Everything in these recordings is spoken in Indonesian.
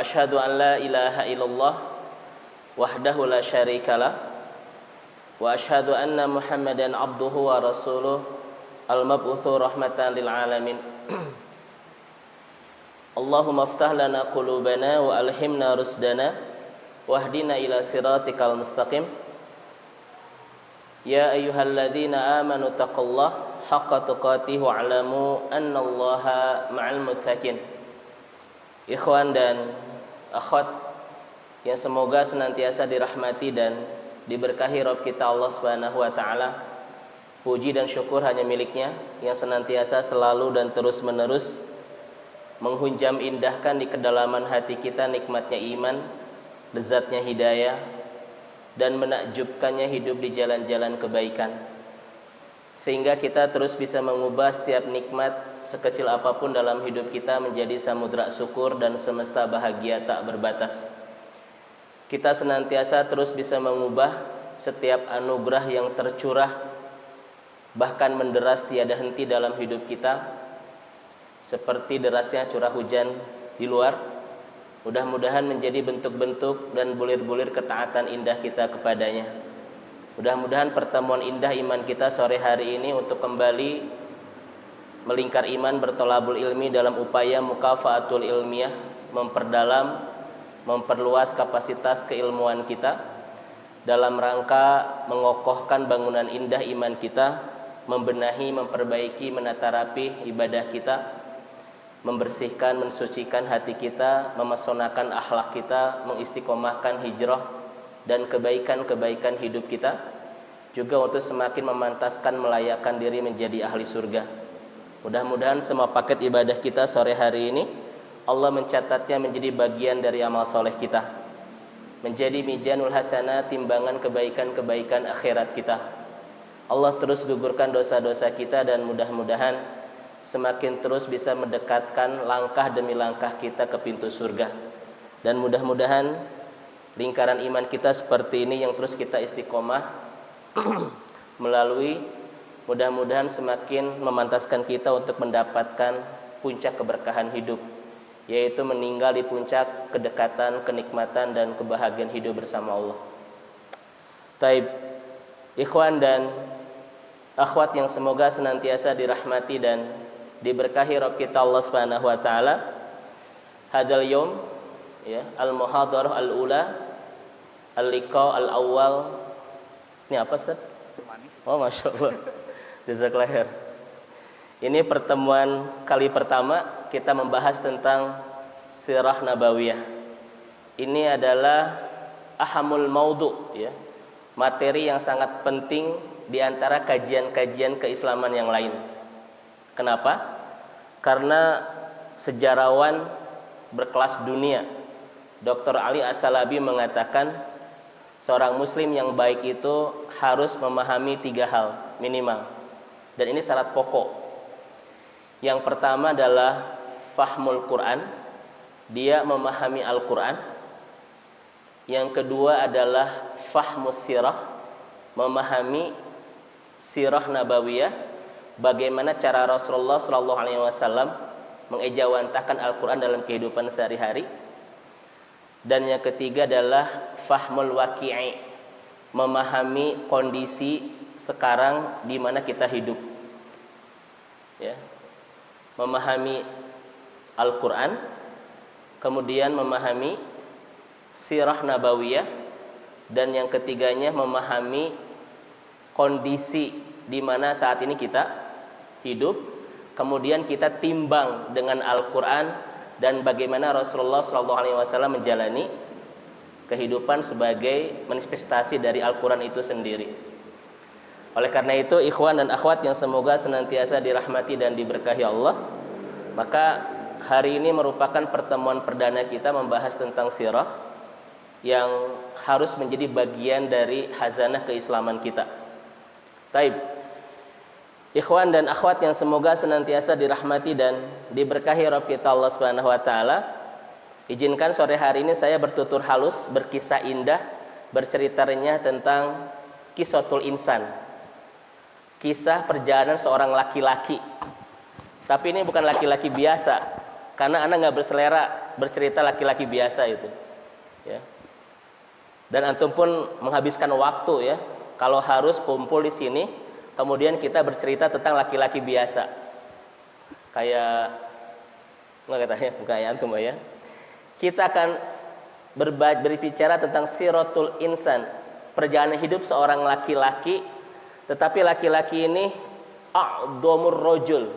Asyhadu an la ilaha illallah wahdahu la syarikalah wa asyhadu anna Muhammadan abduhu wa rasuluh al-mab'utsu rahmatan lil alamin. Allahumma iftah lana qulubana wa alhimna rusdana wahdina ila siratikal mustaqim. Ya ayyuhalladzina amanu taqullaha haqqa tuqatih wa'lamu annallaha ma'al muttaqin. Ikhwan dan akhwat yang semoga senantiasa dirahmati dan diberkahi Rabb kita Allah Subhanahu wa taala. Puji dan syukur hanya miliknya yang senantiasa selalu dan terus-menerus menghunjam indahkan di kedalaman hati kita nikmatnya iman, lezatnya hidayah, dan menakjubkannya hidup di jalan-jalan kebaikan, sehingga kita terus bisa mengubah setiap nikmat sekecil apapun dalam hidup kita menjadi samudra syukur dan semesta bahagia tak berbatas. Kita senantiasa terus bisa mengubah setiap anugerah yang tercurah, bahkan menderas tiada henti dalam hidup kita, seperti derasnya curah hujan di luar. Mudah-mudahan menjadi bentuk-bentuk dan bulir-bulir ketaatan indah kita kepadanya. Mudah-mudahan pertemuan indah iman kita sore hari ini untuk kembali melingkar iman, bertolabul ilmi dalam upaya mukafaatul ilmiah, memperdalam, memperluas kapasitas keilmuan kita dalam rangka mengokohkan bangunan indah iman kita, membenahi, memperbaiki, menata rapi ibadah kita, membersihkan, mensucikan hati kita, memesonakan akhlak kita, mengistiqomahkan hijrah dan kebaikan-kebaikan hidup kita, juga untuk semakin memantaskan melayakkan diri menjadi ahli surga. Mudah-mudahan semua paket ibadah kita sore hari ini Allah mencatatnya menjadi bagian dari amal soleh kita, menjadi mizanul hasanah, timbangan kebaikan-kebaikan akhirat kita. Allah terus gugurkan dosa-dosa kita dan mudah-mudahan semakin terus bisa mendekatkan langkah demi langkah kita ke pintu surga. Dan mudah-mudahan lingkaran iman kita seperti ini yang terus kita istiqomah melalui, mudah-mudahan semakin memantaskan kita untuk mendapatkan puncak keberkahan hidup, yaitu meninggal di puncak kedekatan, kenikmatan dan kebahagiaan hidup bersama Allah. Taib, ikhwan dan akhwat yang semoga senantiasa dirahmati dan diberkahi Rabb kita Allah Subhanahu wa taala. Hadal yaum ya, al-muhadarah al-ula, al-liqa al-awwal. Ini apa, Ustaz? Oh, masyaallah. Jazakallahu khair. Ini pertemuan kali pertama kita membahas tentang sirah nabawiyah. Ini adalah ahamul maudu ya, materi yang sangat penting di antara kajian-kajian keislaman yang lain. Kenapa? Karena sejarawan berkelas dunia Dr. Ali As-Salabi mengatakan seorang muslim yang baik itu harus memahami 3 hal minimal. Dan ini syarat pokok. Yang pertama adalah fahmul Quran, dia memahami Al-Quran. Yang kedua adalah fahmus sirah, memahami sirah nabawiyah, bagaimana cara Rasulullah SAW mengejawantahkan Al-Quran dalam kehidupan sehari-hari. Dan yang ketiga adalah fahmul waqi'i, memahami kondisi sekarang di mana kita hidup ya, memahami Al-Quran, kemudian memahami sirah nabawiyah, dan yang ketiganya memahami kondisi di mana saat ini kita hidup, kemudian kita timbang dengan Al-Quran dan bagaimana Rasulullah SAW menjalani kehidupan sebagai manifestasi dari Al-Quran itu sendiri. Oleh karena itu, ikhwan dan akhwat yang semoga senantiasa dirahmati dan diberkahi Allah, maka hari ini merupakan pertemuan perdana kita membahas tentang sirah yang harus menjadi bagian dari khazanah keislaman kita. Taib, ikhwan dan akhwat yang semoga senantiasa dirahmati dan diberkahi Rabb kita Allah Subhanahu wa taala, izinkan sore hari ini saya bertutur halus, berkisah indah, bercerita renyah tentang Qisatul Insan, kisah perjalanan seorang laki-laki. Tapi ini bukan laki-laki biasa, karena Anda nggak berselera bercerita laki-laki biasa itu, ya. Dan antum pun menghabiskan waktu, ya, kalau harus kumpul di sini, kemudian kita bercerita tentang laki-laki biasa, kayak nggak katanya, bukan ya antum ya. Kita akan berbicara tentang siratul insan, perjalanan hidup seorang laki-laki, tetapi laki-laki ini a'dhamur rajul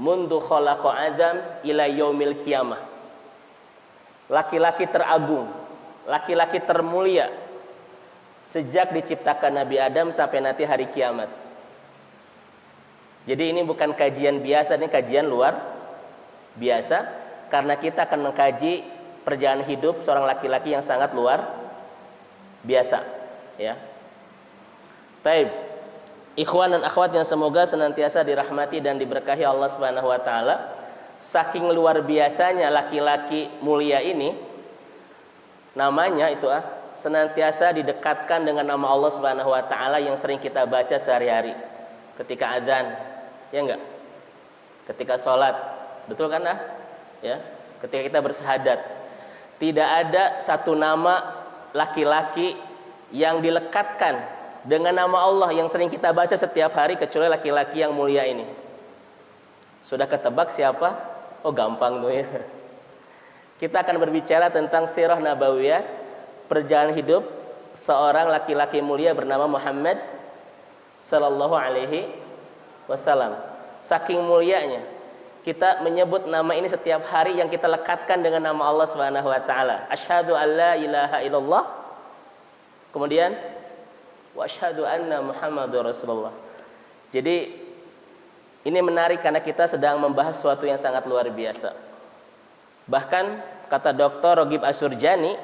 mundu khalaqa Adam ila yaumil qiyamah. Laki-laki teragung, laki-laki termulia sejak diciptakan Nabi Adam sampai nanti hari kiamat. Jadi ini bukan kajian biasa, ini kajian luar biasa, karena kita akan mengkaji perjalanan hidup seorang laki-laki yang sangat luar biasa, ya. Baik, ikhwan dan akhwat yang semoga senantiasa dirahmati dan diberkahi Allah Subhanahu wa taala. Saking luar biasanya laki-laki mulia ini, namanya itu senantiasa didekatkan dengan nama Allah Subhanahu wa taala yang sering kita baca sehari-hari. Ketika adzan, ya enggak? Ketika sholat, betul kan ya? Ketika kita bersahadat, tidak ada satu nama laki-laki yang dilekatkan dengan nama Allah yang sering kita baca setiap hari kecuali laki-laki yang mulia ini. Sudah ketebak siapa? Oh, gampang tuh, ya. Kita akan berbicara tentang sirah nabawiyah, perjalanan hidup seorang laki-laki mulia bernama Muhammad sallallahu alaihi wasallam. Saking mulianya, kita menyebut nama ini setiap hari yang kita lekatkan dengan nama Allah Subhanahu wa taala. Asyhadu an la ilaha illallah. Kemudian wa asyhadu anna Muhammadur Rasulullah. Jadi ini menarik karena kita sedang membahas sesuatu yang sangat luar biasa. Bahkan kata Dr. Ragib Asyurjani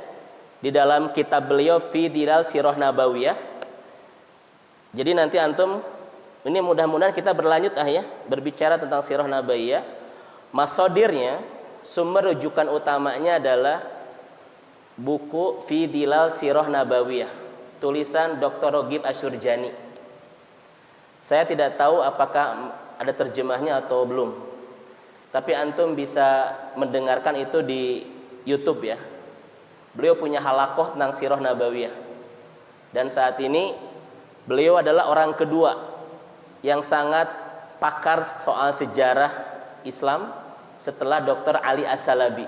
di dalam kitab beliau Fi Dilal Sirah Nabawiyah. Jadi nanti antum, ini mudah-mudahan kita berlanjut ya, berbicara tentang sirah nabawiyah. Masodirnya, sumber rujukan utamanya adalah buku Fi Dilal Sirah Nabawiyah, tulisan Dr. Ragib Asyurjani. Saya tidak tahu apakah ada terjemahnya atau belum, tapi antum bisa mendengarkan itu di YouTube, ya. Beliau punya halakoh tentang sirah nabawiyah, dan saat ini beliau adalah orang kedua yang sangat pakar soal sejarah Islam setelah Dr. Ali As-Salabi.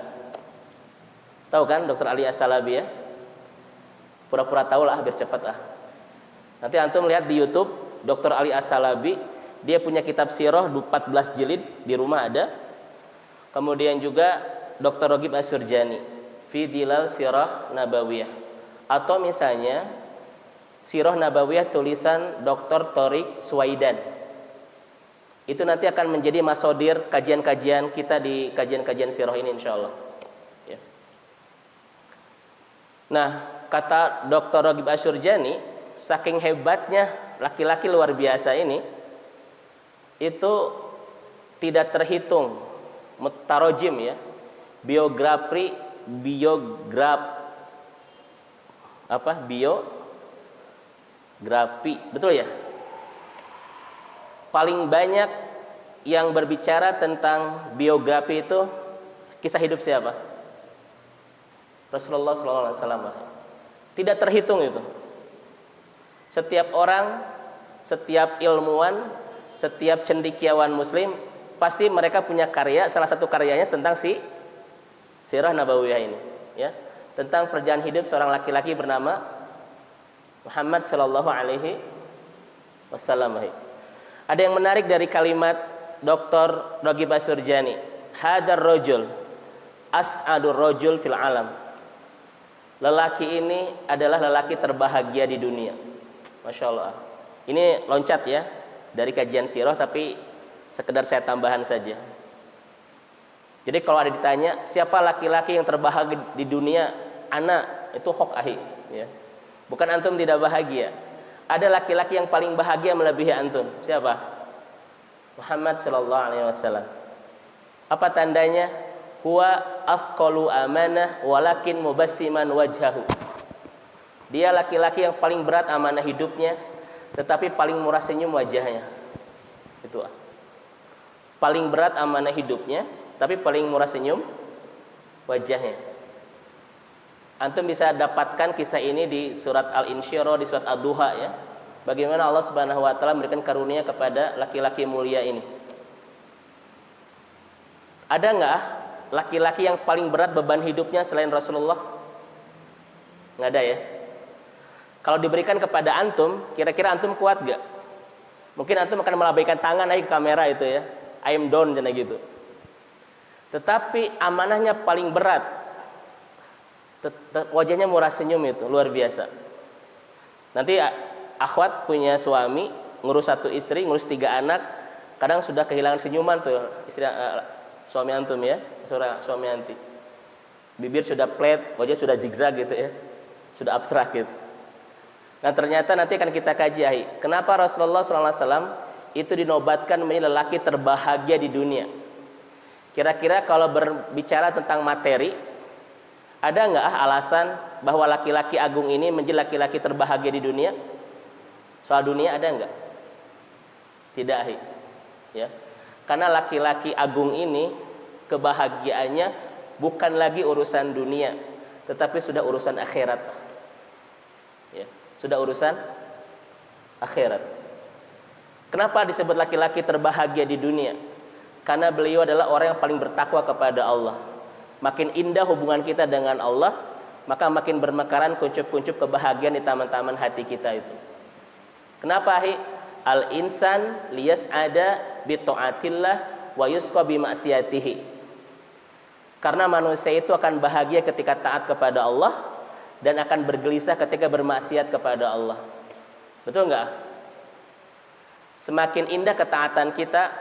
Tahu kan Dr. Ali As-Salabi, ya? Pura-pura tahu lah biar cepat. Nanti antum lihat di YouTube Dr. Ali As-Salabi, dia punya kitab sirah 14 jilid, di rumah ada. Kemudian juga Dr. Ragib Asyurjani, Fi Dilal Sirah Nabawiyah. Atau misalnya Sirah Nabawiyah tulisan Dr. Thoriq Suwaidan. Itu nanti akan menjadi masodir kajian-kajian kita di kajian-kajian sirah ini insyaallah, ya. Nah, kata Dr. Ragib Asyurjani, saking hebatnya laki-laki luar biasa ini, itu tidak terhitung mutarojim, ya, biografi, betul ya? Paling banyak yang berbicara tentang biografi itu kisah hidup siapa? Rasulullah SAW. Tidak terhitung itu. Setiap orang, setiap ilmuwan, setiap cendekiawan muslim pasti mereka punya karya, salah satu karyanya tentang sirah nabawiyah ini, ya, tentang perjalanan hidup seorang laki-laki bernama Muhammad sallallahu alaihi wasallam. Ada yang menarik dari kalimat Dr. Ragib Asyurjani, hadar rajul as'adur rajul fil alam. Lelaki ini adalah lelaki terbahagia di dunia. Masya Allah. Ini loncat, ya, dari kajian sirah, tapi sekedar saya tambahan saja. Jadi kalau ada ditanya siapa laki-laki yang terbahagia di dunia, ana itu hok ahi, ya. Bukan antum tidak bahagia. Ada laki-laki yang paling bahagia melebihi antum. Siapa? Muhammad sallallahu alaihi wasallam. Apa tandanya? Huwa afqalu amanah walakin mubassiman wajhahu. Dia laki-laki yang paling berat amanah hidupnya, tetapi paling murah senyum wajahnya. Itu. Paling berat amanah hidupnya, tapi paling murah senyum wajahnya. Antum bisa dapatkan kisah ini di surat Al-Insyirah, di surat Ad-Duha ya. Bagaimana Allah Subhanahu wa taala memberikan karunia kepada laki-laki mulia ini. Ada enggak laki-laki yang paling berat beban hidupnya selain Rasulullah? Enggak ada ya. Kalau diberikan kepada antum, kira-kira antum kuat enggak? Mungkin antum akan melambaikan tangan ke kamera itu ya. I am down jana gitu. Tetapi amanahnya paling berat. Wajahnya murah senyum itu, luar biasa. Nanti akhwat punya suami, ngurus 1 istri, ngurus 3 anak, kadang sudah kehilangan senyuman tuh istri suami antum ya, suami anti. Bibir sudah flat, wajah sudah zigzag gitu ya. Sudah abstrak gitu. Nah, ternyata nanti akan kita kaji, kenapa Rasulullah SAW itu dinobatkan menjadi lelaki terbahagia di dunia. Kira-kira kalau berbicara tentang materi, ada nggak alasan bahwa laki-laki agung ini menjadi laki-laki terbahagia di dunia? Soal dunia ada nggak? Tidak, ya. Karena laki-laki agung ini kebahagiaannya bukan lagi urusan dunia, tetapi sudah urusan akhirat. Ya, sudah urusan akhirat. Kenapa disebut laki-laki terbahagia di dunia? Karena beliau adalah orang yang paling bertakwa kepada Allah. Makin indah hubungan kita dengan Allah, maka makin bermekaran kuncup-kuncup kebahagiaan di taman-taman hati kita itu. Kenapa? Al-insan liyas'ada bi ta'atillah wa yusqa bi ma'siyatihi. Karena manusia itu akan bahagia ketika taat kepada Allah dan akan bergelisah ketika bermaksiat kepada Allah. Betul enggak? Semakin indah ketaatan kita,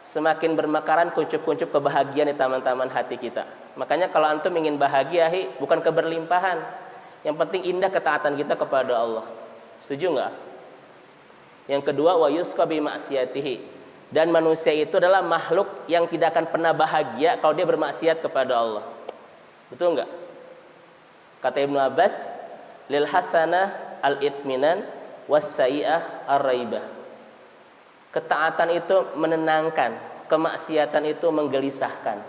semakin bermekaran kuncup-kuncup kebahagiaan di taman-taman hati kita. Makanya kalau antum ingin bahagia, bukan keberlimpahan. Yang penting indah ketaatan kita kepada Allah. Setuju enggak? Yang kedua, wa yusqa bi ma'siyatihi. Dan manusia itu adalah makhluk yang tidak akan pernah bahagia kalau dia bermaksiat kepada Allah. Betul enggak? Kata Ibnu Abbas, lil hasanah al-itminan was sayi'ah ar-raibah. Ketaatan itu menenangkan, kemaksiatan itu menggelisahkan.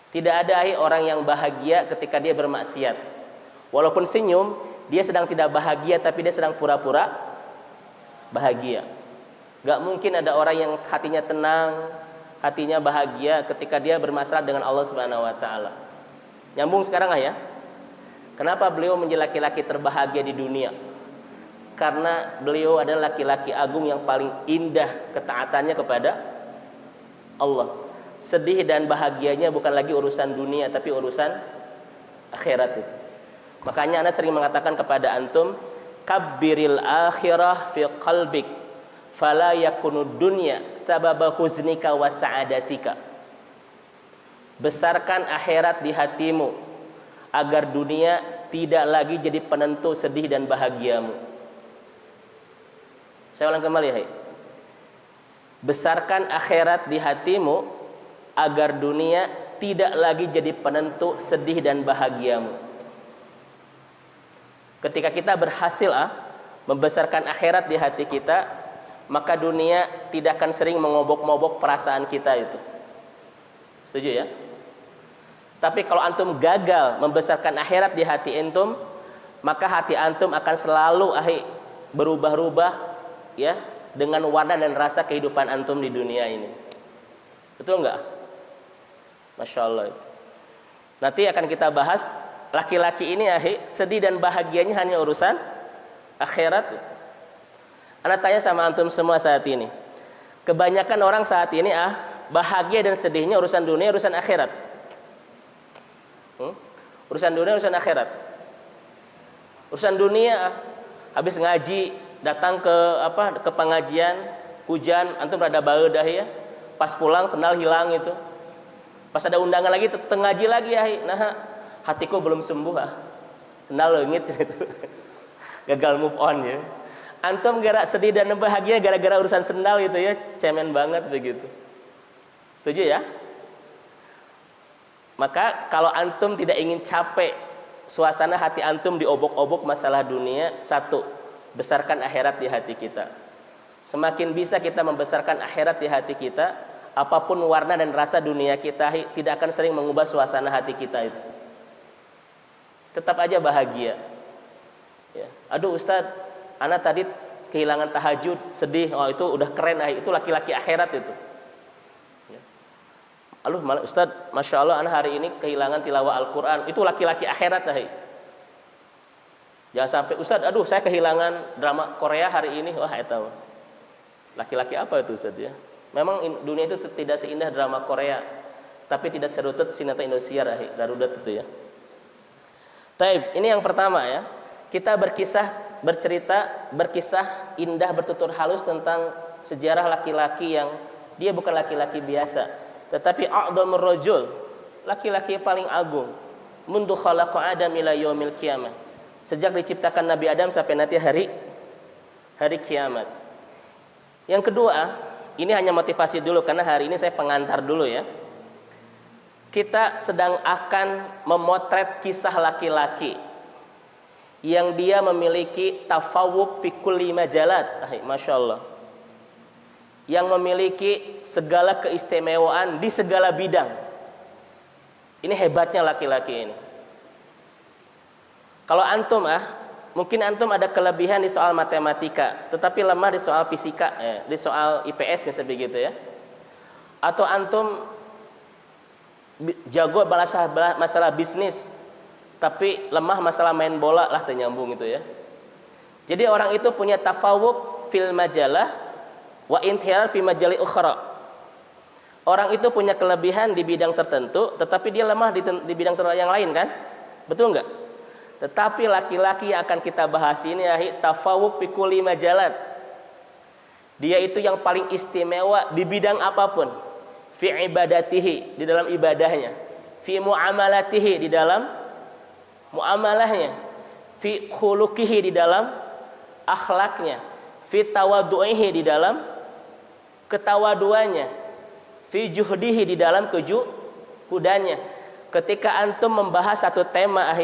Tidak ada orang yang bahagia ketika dia bermaksiat. Walaupun senyum, dia sedang tidak bahagia, tapi dia sedang pura-pura bahagia. Gak mungkin ada orang yang hatinya tenang, hatinya bahagia ketika dia bermasalah dengan Allah Subhanahu wa taala. Nyambung sekarang ya. Kenapa beliau menjadi laki-laki terbahagia di dunia? Karena beliau adalah laki-laki agung yang paling indah ketaatannya kepada Allah. Sedih dan bahagianya bukan lagi urusan dunia, tapi urusan akhirat itu. Makanya ana sering mengatakan kepada antum, kabbiril akhirah fi qalbik fala yakunu dunya sababa huznika wa sa'adatika. Besarkan akhirat di hatimu agar dunia tidak lagi jadi penentu sedih dan bahagiamu. Saya ulang kembali, besarkan akhirat di hatimu agar dunia tidak lagi jadi penentu sedih dan bahagiamu. Ketika kita berhasil membesarkan akhirat di hati kita, maka dunia tidak akan sering mengobok-mobok perasaan kita itu. Setuju ya? Tapi kalau antum gagal membesarkan akhirat di hati antum, maka hati antum akan selalu berubah-ubah ya dengan warna dan rasa kehidupan antum di dunia ini. Betul enggak? Masya Allah itu. Nanti akan kita bahas laki-laki ini sedih dan bahagianya hanya urusan akhirat. Ana tanya sama antum semua saat ini. Kebanyakan orang saat ini bahagia dan sedihnya urusan dunia, urusan akhirat. Urusan dunia, urusan akhirat. Urusan dunia habis ngaji, datang ke pengajian, hujan, antum rada baeudah ya. Pas pulang sendal hilang itu. Pas ada undangan lagi ngaji lagi nah hatiku belum sembuh sendal leungit gitu. Gagal move on ya. Antum gara sedih dan bahagia gara-gara urusan sendal gitu ya, cemen banget begitu. Setuju ya? Maka kalau antum tidak ingin capek suasana hati antum diobok-obok masalah dunia, satu, besarkan akhirat di hati kita. Semakin bisa kita membesarkan akhirat di hati kita, apapun warna dan rasa dunia kita tidak akan sering mengubah suasana hati kita itu. Tetap aja bahagia. Ya. Aduh Ustadz, anak tadi kehilangan tahajud, sedih. Oh itu udah keren, itu laki-laki akhirat itu. Ya. Aduh Ustadz, Masya Allah anak hari ini kehilangan tilawah Al-Quran, itu laki-laki akhirat. Jangan sampai Ustadz, aduh saya kehilangan drama Korea hari ini. Wah itu laki-laki apa itu Ustadz ya? Memang dunia itu tidak seindah drama Korea, tapi tidak serutut sinetron Indosiar Garuda itu ya. Taib, ini yang pertama ya. Kita berkisah indah bertutur halus tentang sejarah laki-laki yang dia bukan laki-laki biasa, tetapi a'dhamur rajul, laki-laki paling agung. Mundu khalaqa Adam ila yaumil qiyamah. Sejak diciptakan Nabi Adam sampai nanti hari kiamat. Yang kedua, ini hanya motivasi dulu karena hari ini saya pengantar dulu ya. Kita sedang akan memotret kisah laki-laki yang dia memiliki tafawuq fi kulli majalat. Masya Allah. Yang memiliki segala keistimewaan di segala bidang. Ini hebatnya laki-laki ini. Kalau antum mungkin antum ada kelebihan di soal matematika, tetapi lemah di soal fisika, di soal IPS misalnya begitu ya. Atau antum jago masalah bisnis, tapi lemah masalah main bola lah ternyambung itu ya. Jadi orang itu punya tafawuq fil majalah wa intihar fi majali ukhra. Orang itu punya kelebihan di bidang tertentu, tetapi dia lemah di bidang yang lain kan? Betul enggak? Tetapi laki-laki yang akan kita bahas ini tafawuq fi kulli majalat. Dia itu yang paling istimewa di bidang apapun. Fi ibadatihi, di dalam ibadahnya. Fi muamalatihi, di dalam muamalahnya. Fi khuluqihi, di dalam akhlaknya. Fi tawadu'ihi, di dalam ketawaduannya. Fi juhdihi, di dalam kejuhudannya. Ketika antum membahas satu tema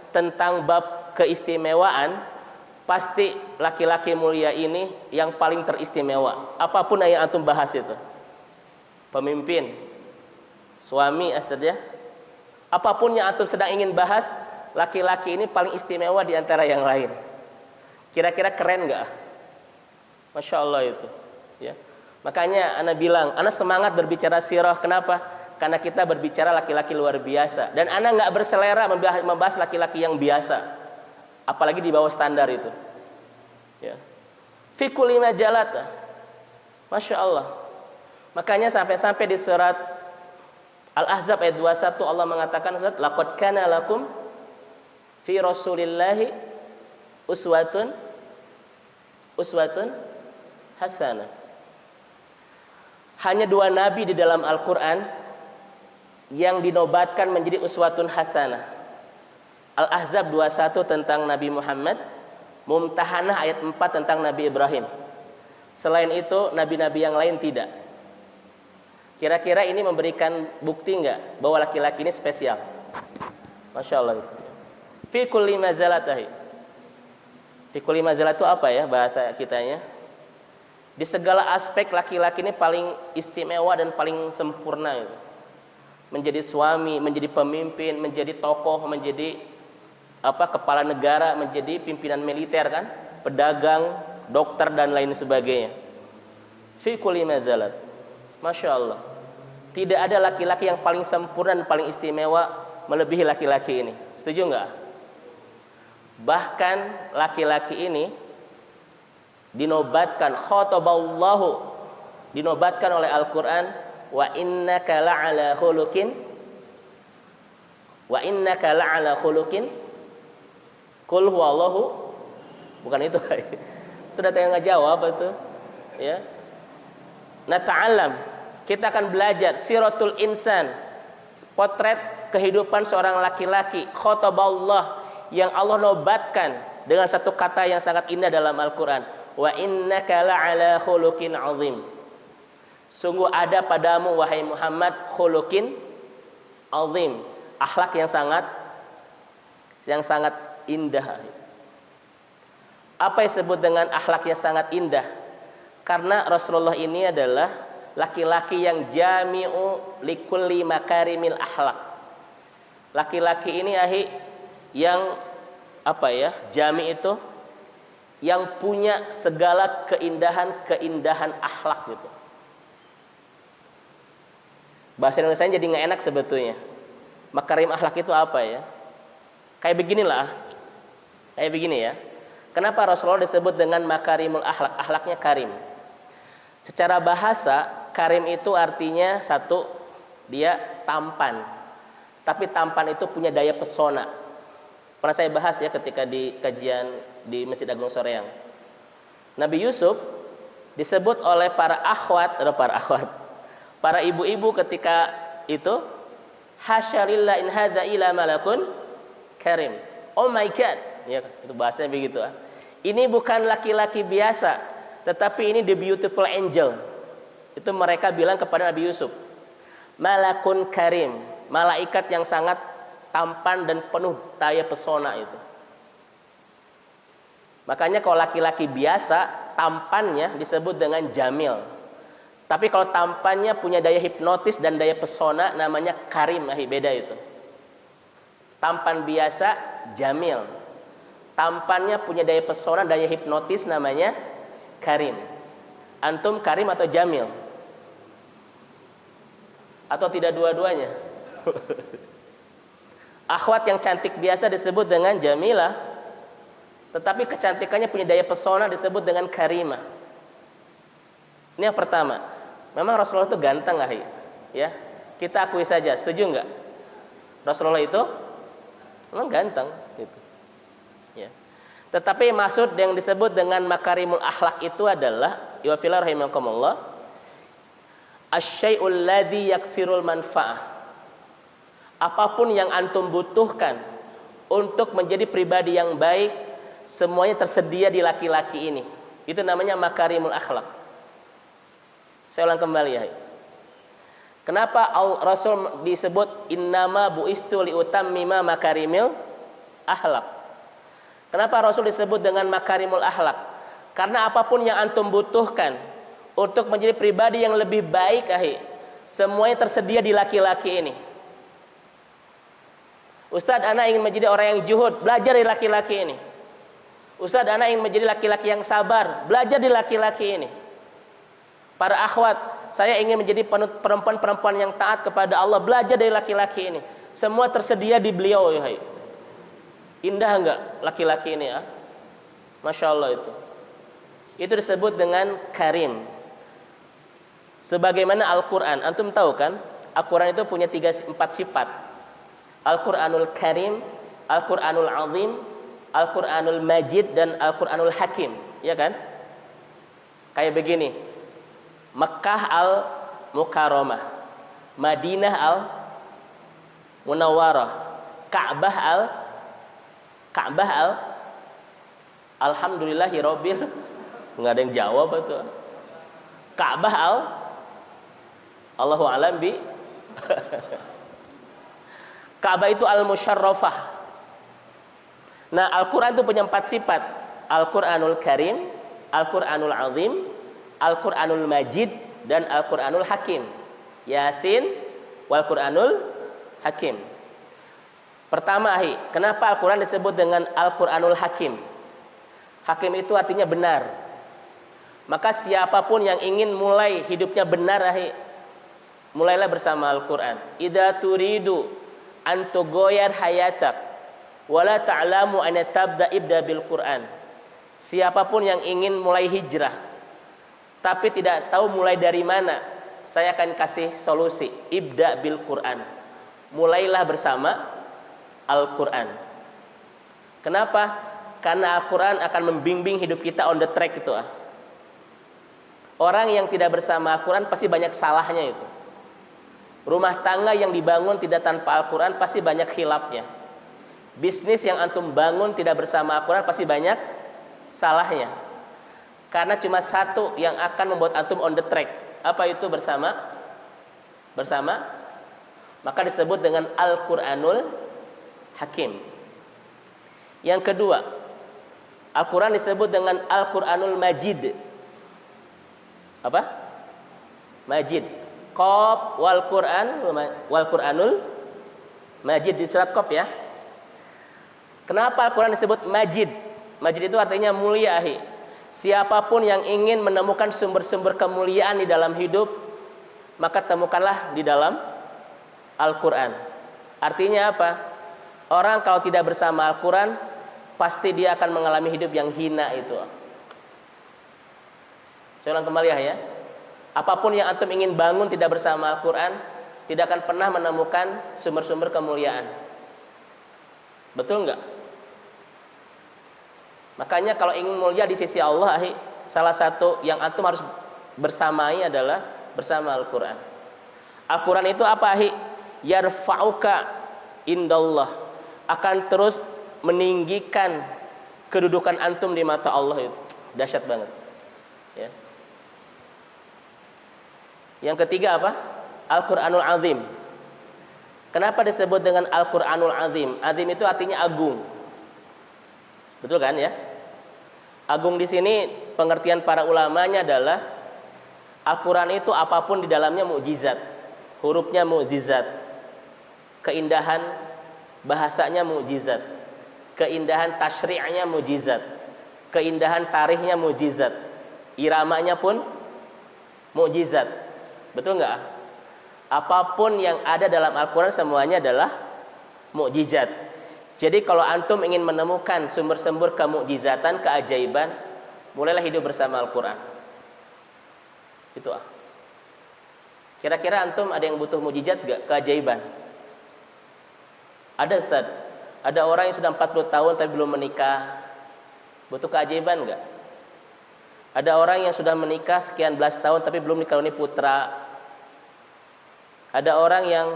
tentang bab keistimewaan, pasti laki-laki mulia ini yang paling teristimewa. Apapun yang antum bahas itu, pemimpin, suami ya, apapun yang antum sedang ingin bahas, laki-laki ini paling istimewa di antara yang lain. Kira-kira keren nggak? Masya Allah itu ya. Makanya ana bilang, ana semangat berbicara sirah. Kenapa? Karena kita berbicara laki-laki luar biasa, dan ana nggak berselera membahas laki-laki yang biasa, apalagi di bawah standar itu. Ya. Fi kulli majalat, Masya Allah. Makanya sampai-sampai di surat Al-Ahzab ayat 21 Allah mengatakan, laqad kana lakum fi Rasulillahi uswatun hasanah. Hanya 2 nabi di dalam Al-Quran yang dinobatkan menjadi uswatun hasanah. Al-Ahzab 21 tentang Nabi Muhammad, Mumtahanah ayat 4 tentang Nabi Ibrahim. Selain itu nabi-nabi yang lain tidak. Kira-kira ini memberikan bukti enggak bahwa laki-laki ini spesial? Masya Allah. Fi kulli mazalatahi. Fi kulli mazalat itu apa ya bahasa kitanya? Di segala aspek laki-laki ini paling istimewa dan paling sempurna itu. Menjadi suami, menjadi pemimpin, menjadi tokoh, menjadi kepala negara, menjadi pimpinan militer kan, pedagang, dokter dan lain sebagainya. Fi kulli mazalat. Masya Allah. Tidak ada laki-laki yang paling sempurna dan paling istimewa melebihi laki-laki ini. Setuju enggak? Bahkan laki-laki ini dinobatkan khataballahu, dinobatkan oleh Al-Quran, wa innaka la'ala khuluqin qul huwallahu, bukan itu. Itu data yang ngejawab itu ya. Nata'allam, kita akan belajar siratul insan, potret kehidupan seorang laki-laki, khataballah, yang Allah nobatkan dengan satu kata yang sangat indah dalam Al-Quran, wa innaka la'ala khuluqin azim. Sungguh ada padamu wahai Muhammad khuluqin azim, akhlak yang sangat indah. Apa yang disebut dengan akhlak yang sangat indah? Karena Rasulullah ini adalah laki-laki yang jami'u likulli makarimil akhlak. Laki-laki ini yang jami itu yang punya segala keindahan akhlak gitu. Bahasa Indonesia jadi nggak enak sebetulnya. Makarim akhlak itu apa ya? Kayak beginilah. Kayak begini ya. Kenapa Rasulullah disebut dengan makarimul akhlak? Akhlaknya karim. Secara bahasa, karim itu artinya satu, dia tampan. Tapi tampan itu punya daya pesona. Pernah saya bahas ya ketika di kajian di Masjid Agung Soreang. Nabi Yusuf disebut oleh para ibu-ibu ketika itu, hasyalillah in hadza ila malakun karim. Oh my God, ya itu bahasanya begitu. Ini bukan laki-laki biasa, tetapi ini the beautiful angel. Itu mereka bilang kepada Nabi Yusuf. Malakun karim, malaikat yang sangat tampan dan penuh daya pesona itu. Makanya kalau laki-laki biasa, tampannya disebut dengan jamil. Tapi kalau tampannya punya daya hipnotis dan daya pesona, namanya karim. Beda itu. Tampan biasa, jamil. Tampannya punya daya pesona, daya hipnotis, namanya karim. Antum karim atau jamil? Atau tidak dua-duanya? Akhwat yang cantik biasa disebut dengan jamilah, tetapi kecantikannya punya daya pesona disebut dengan karimah. Ini yang pertama. Memang Rasulullah itu ganteng, ya. Kita akui saja, setuju enggak? Rasulullah itu memang ganteng gitu. Ya. Tetapi maksud yang disebut dengan makarimul akhlak itu adalah wa fil rahimakumullah asyai'ul ladzi yaksirul manfaah. Apapun yang antum butuhkan untuk menjadi pribadi yang baik, semuanya tersedia di laki-laki ini. Itu namanya makarimul akhlak. Saya ulang kembali ya. Kenapa Rasul disebut innama buistu liutammima makarimil akhlak? Kenapa Rasul disebut dengan makarimul akhlak? Karena apapun yang antum butuhkan untuk menjadi pribadi yang lebih baik, semuanya tersedia di laki-laki ini. Ustadz, anak ingin menjadi orang yang juhud, belajar di laki-laki ini. Ustadz, anak ingin menjadi laki-laki yang sabar, belajar di laki-laki ini. Para akhwat, saya ingin menjadi perempuan-perempuan yang taat kepada Allah, belajar dari laki-laki ini. Semua tersedia di beliau. Indah enggak laki-laki ini? Masya Allah itu. Itu disebut dengan karim. Sebagaimana Al-Quran, antum tahu kan? Al-Quran itu punya 4 sifat. Al-Quranul Karim, Al-Quranul Azim, Al-Quranul Majid, dan Al-Quranul Hakim. Ya kan? Kayak begini. Mekah Al-Mukarramah, Madinah Al-Munawwarah, Ka'bah Alhamdulillahi Rabbil, nggak ada yang jawab itu. Ka'bah Allahu a'lam bi. Ka'bah itu al-musyarrafah. Nah, Al-Quran itu punya 4 sifat. Al-Quranul Karim, Al-Quranul Azim, Al-Quranul Majid, dan Al-Quranul Hakim. Yasin wal Quranul Hakim. Pertama, kenapa Al-Quran disebut dengan Al-Quranul Hakim? Hakim itu artinya benar. Maka siapapun yang ingin mulai hidupnya benar, mulailah bersama Al-Quran. Idza turidu antugoyar hayatak wala ta'lamu an tabda ibda bil Quran. Siapapun yang ingin mulai hijrah tapi tidak tahu mulai dari mana, saya akan kasih solusi. Ibda bil Quran. Mulailah bersama Al-Quran. Kenapa? Karena Al-Quran akan membimbing hidup kita on the track itu. Orang yang tidak bersama Al-Quran pasti banyak salahnya itu. Rumah tangga yang dibangun tidak tanpa Al-Quran pasti banyak khilafnya. Bisnis yang antum bangun tidak bersama Al-Quran pasti banyak salahnya. Karena cuma satu yang akan membuat antum on the track. Apa itu bersama? Maka disebut dengan Al-Quranul Hakim. Yang kedua, Al-Quran disebut dengan Al-Quranul Majid. Apa? Majid. Qaf wal Qur'anul Majid di surat Qaf ya. Kenapa Al-Quran disebut Majid? Majid itu artinya mulia, ahi. Siapapun yang ingin menemukan sumber-sumber kemuliaan di dalam hidup, maka temukanlah di dalam Al-Quran. Artinya apa? Orang kalau tidak bersama Al-Quran, pasti dia akan mengalami hidup yang hina itu. Saya ulang kembali ya. Apapun yang antum ingin bangun tidak bersama Al-Quran, tidak akan pernah menemukan sumber-sumber kemuliaan. Betul enggak? Makanya kalau ingin mulia di sisi Allah, salah satu yang antum harus bersamai adalah bersama Al-Quran. Al-Quran itu apa, yarfa'uka indallah, akan terus meninggikan kedudukan antum di mata Allah. Itu dahsyat banget ya. Yang ketiga apa? Al-Quranul Azim. Kenapa disebut dengan Al-Quranul Azim? Azim itu artinya agung. Betul kan ya? Agung di sini pengertian para ulamanya adalah Al-Quran itu apapun di dalamnya mukjizat, hurufnya mukjizat, keindahan bahasanya mukjizat, keindahan tasyri'nya mukjizat, keindahan tarikhnya mukjizat, iramanya pun mukjizat. Betul nggak? Apapun yang ada dalam Al-Quran semuanya adalah mukjizat. Jadi kalau antum ingin menemukan sumber-sumber kemukjizatan, keajaiban, mulailah hidup bersama Al-Quran. Itu Kira-kira antum ada yang butuh mukjizat gak? Keajaiban? Ada, Ustaz. Ada orang yang sudah 40 tahun tapi belum menikah. Butuh keajaiban gak? Ada orang yang sudah menikah sekian belas tahun tapi belum dikaruniai putra. Ada orang yang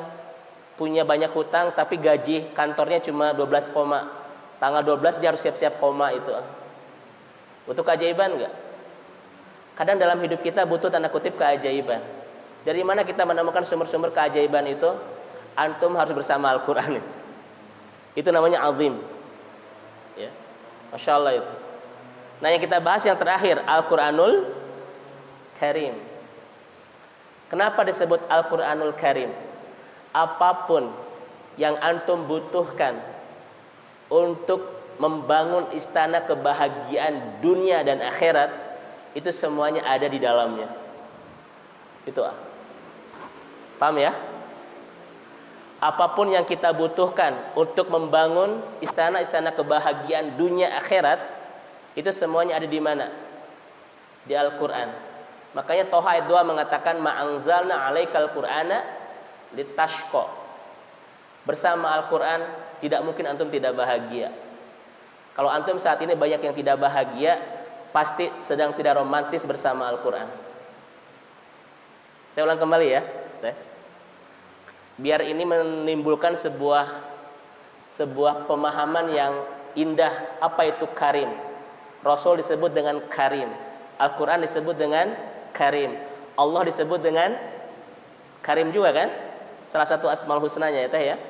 punya banyak hutang tapi gaji kantornya cuma 12 koma. Tanggal 12 dia harus siap-siap koma itu. Butuh keajaiban enggak? Kadang dalam hidup kita butuh tanda kutip keajaiban. Dari mana kita menemukan sumber-sumber keajaiban itu? Antum harus bersama Al-Quran itu. Itu namanya azim. Ya. Masya Allah itu. Nah yang kita bahas yang terakhir, Al-Quranul Karim. Kenapa disebut Al-Quranul Karim? Apapun yang antum butuhkan untuk membangun istana kebahagiaan dunia dan akhirat, itu semuanya ada di dalamnya. Itu paham ya? Apapun yang kita butuhkan untuk membangun istana-istana kebahagiaan dunia akhirat, itu semuanya ada di mana? Di Al-Quran. Makanya Toha ayat 2 mengatakan ma'anzalna 'alaikal qur'ana litashqa. Bersama Al-Quran tidak mungkin antum tidak bahagia. Kalau antum saat ini banyak yang tidak bahagia, pasti sedang tidak romantis bersama Al-Quran. Saya ulang kembali ya, biar ini menimbulkan sebuah pemahaman yang indah. Apa itu karim? Rasul disebut dengan karim, Al-Quran disebut dengan karim, Allah disebut dengan karim juga kan? Salah satu asmaul husnanya ya.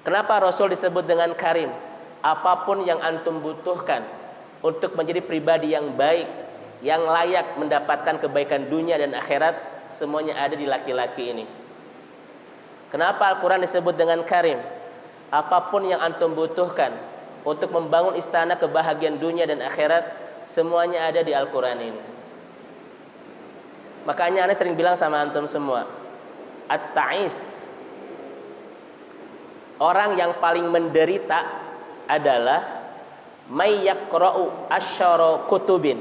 Kenapa Rasul disebut dengan karim? Apapun yang antum butuhkan untuk menjadi pribadi yang baik, yang layak mendapatkan kebaikan dunia dan akhirat, semuanya ada di laki-laki ini. Kenapa Al-Quran disebut dengan karim? Apapun yang antum butuhkan untuk membangun istana kebahagiaan dunia dan akhirat, semuanya ada di Al-Quran ini. Makanya Anda sering bilang sama antum semua, at-ta'is, orang yang paling menderita adalah may yaqra'u asyara kutubin,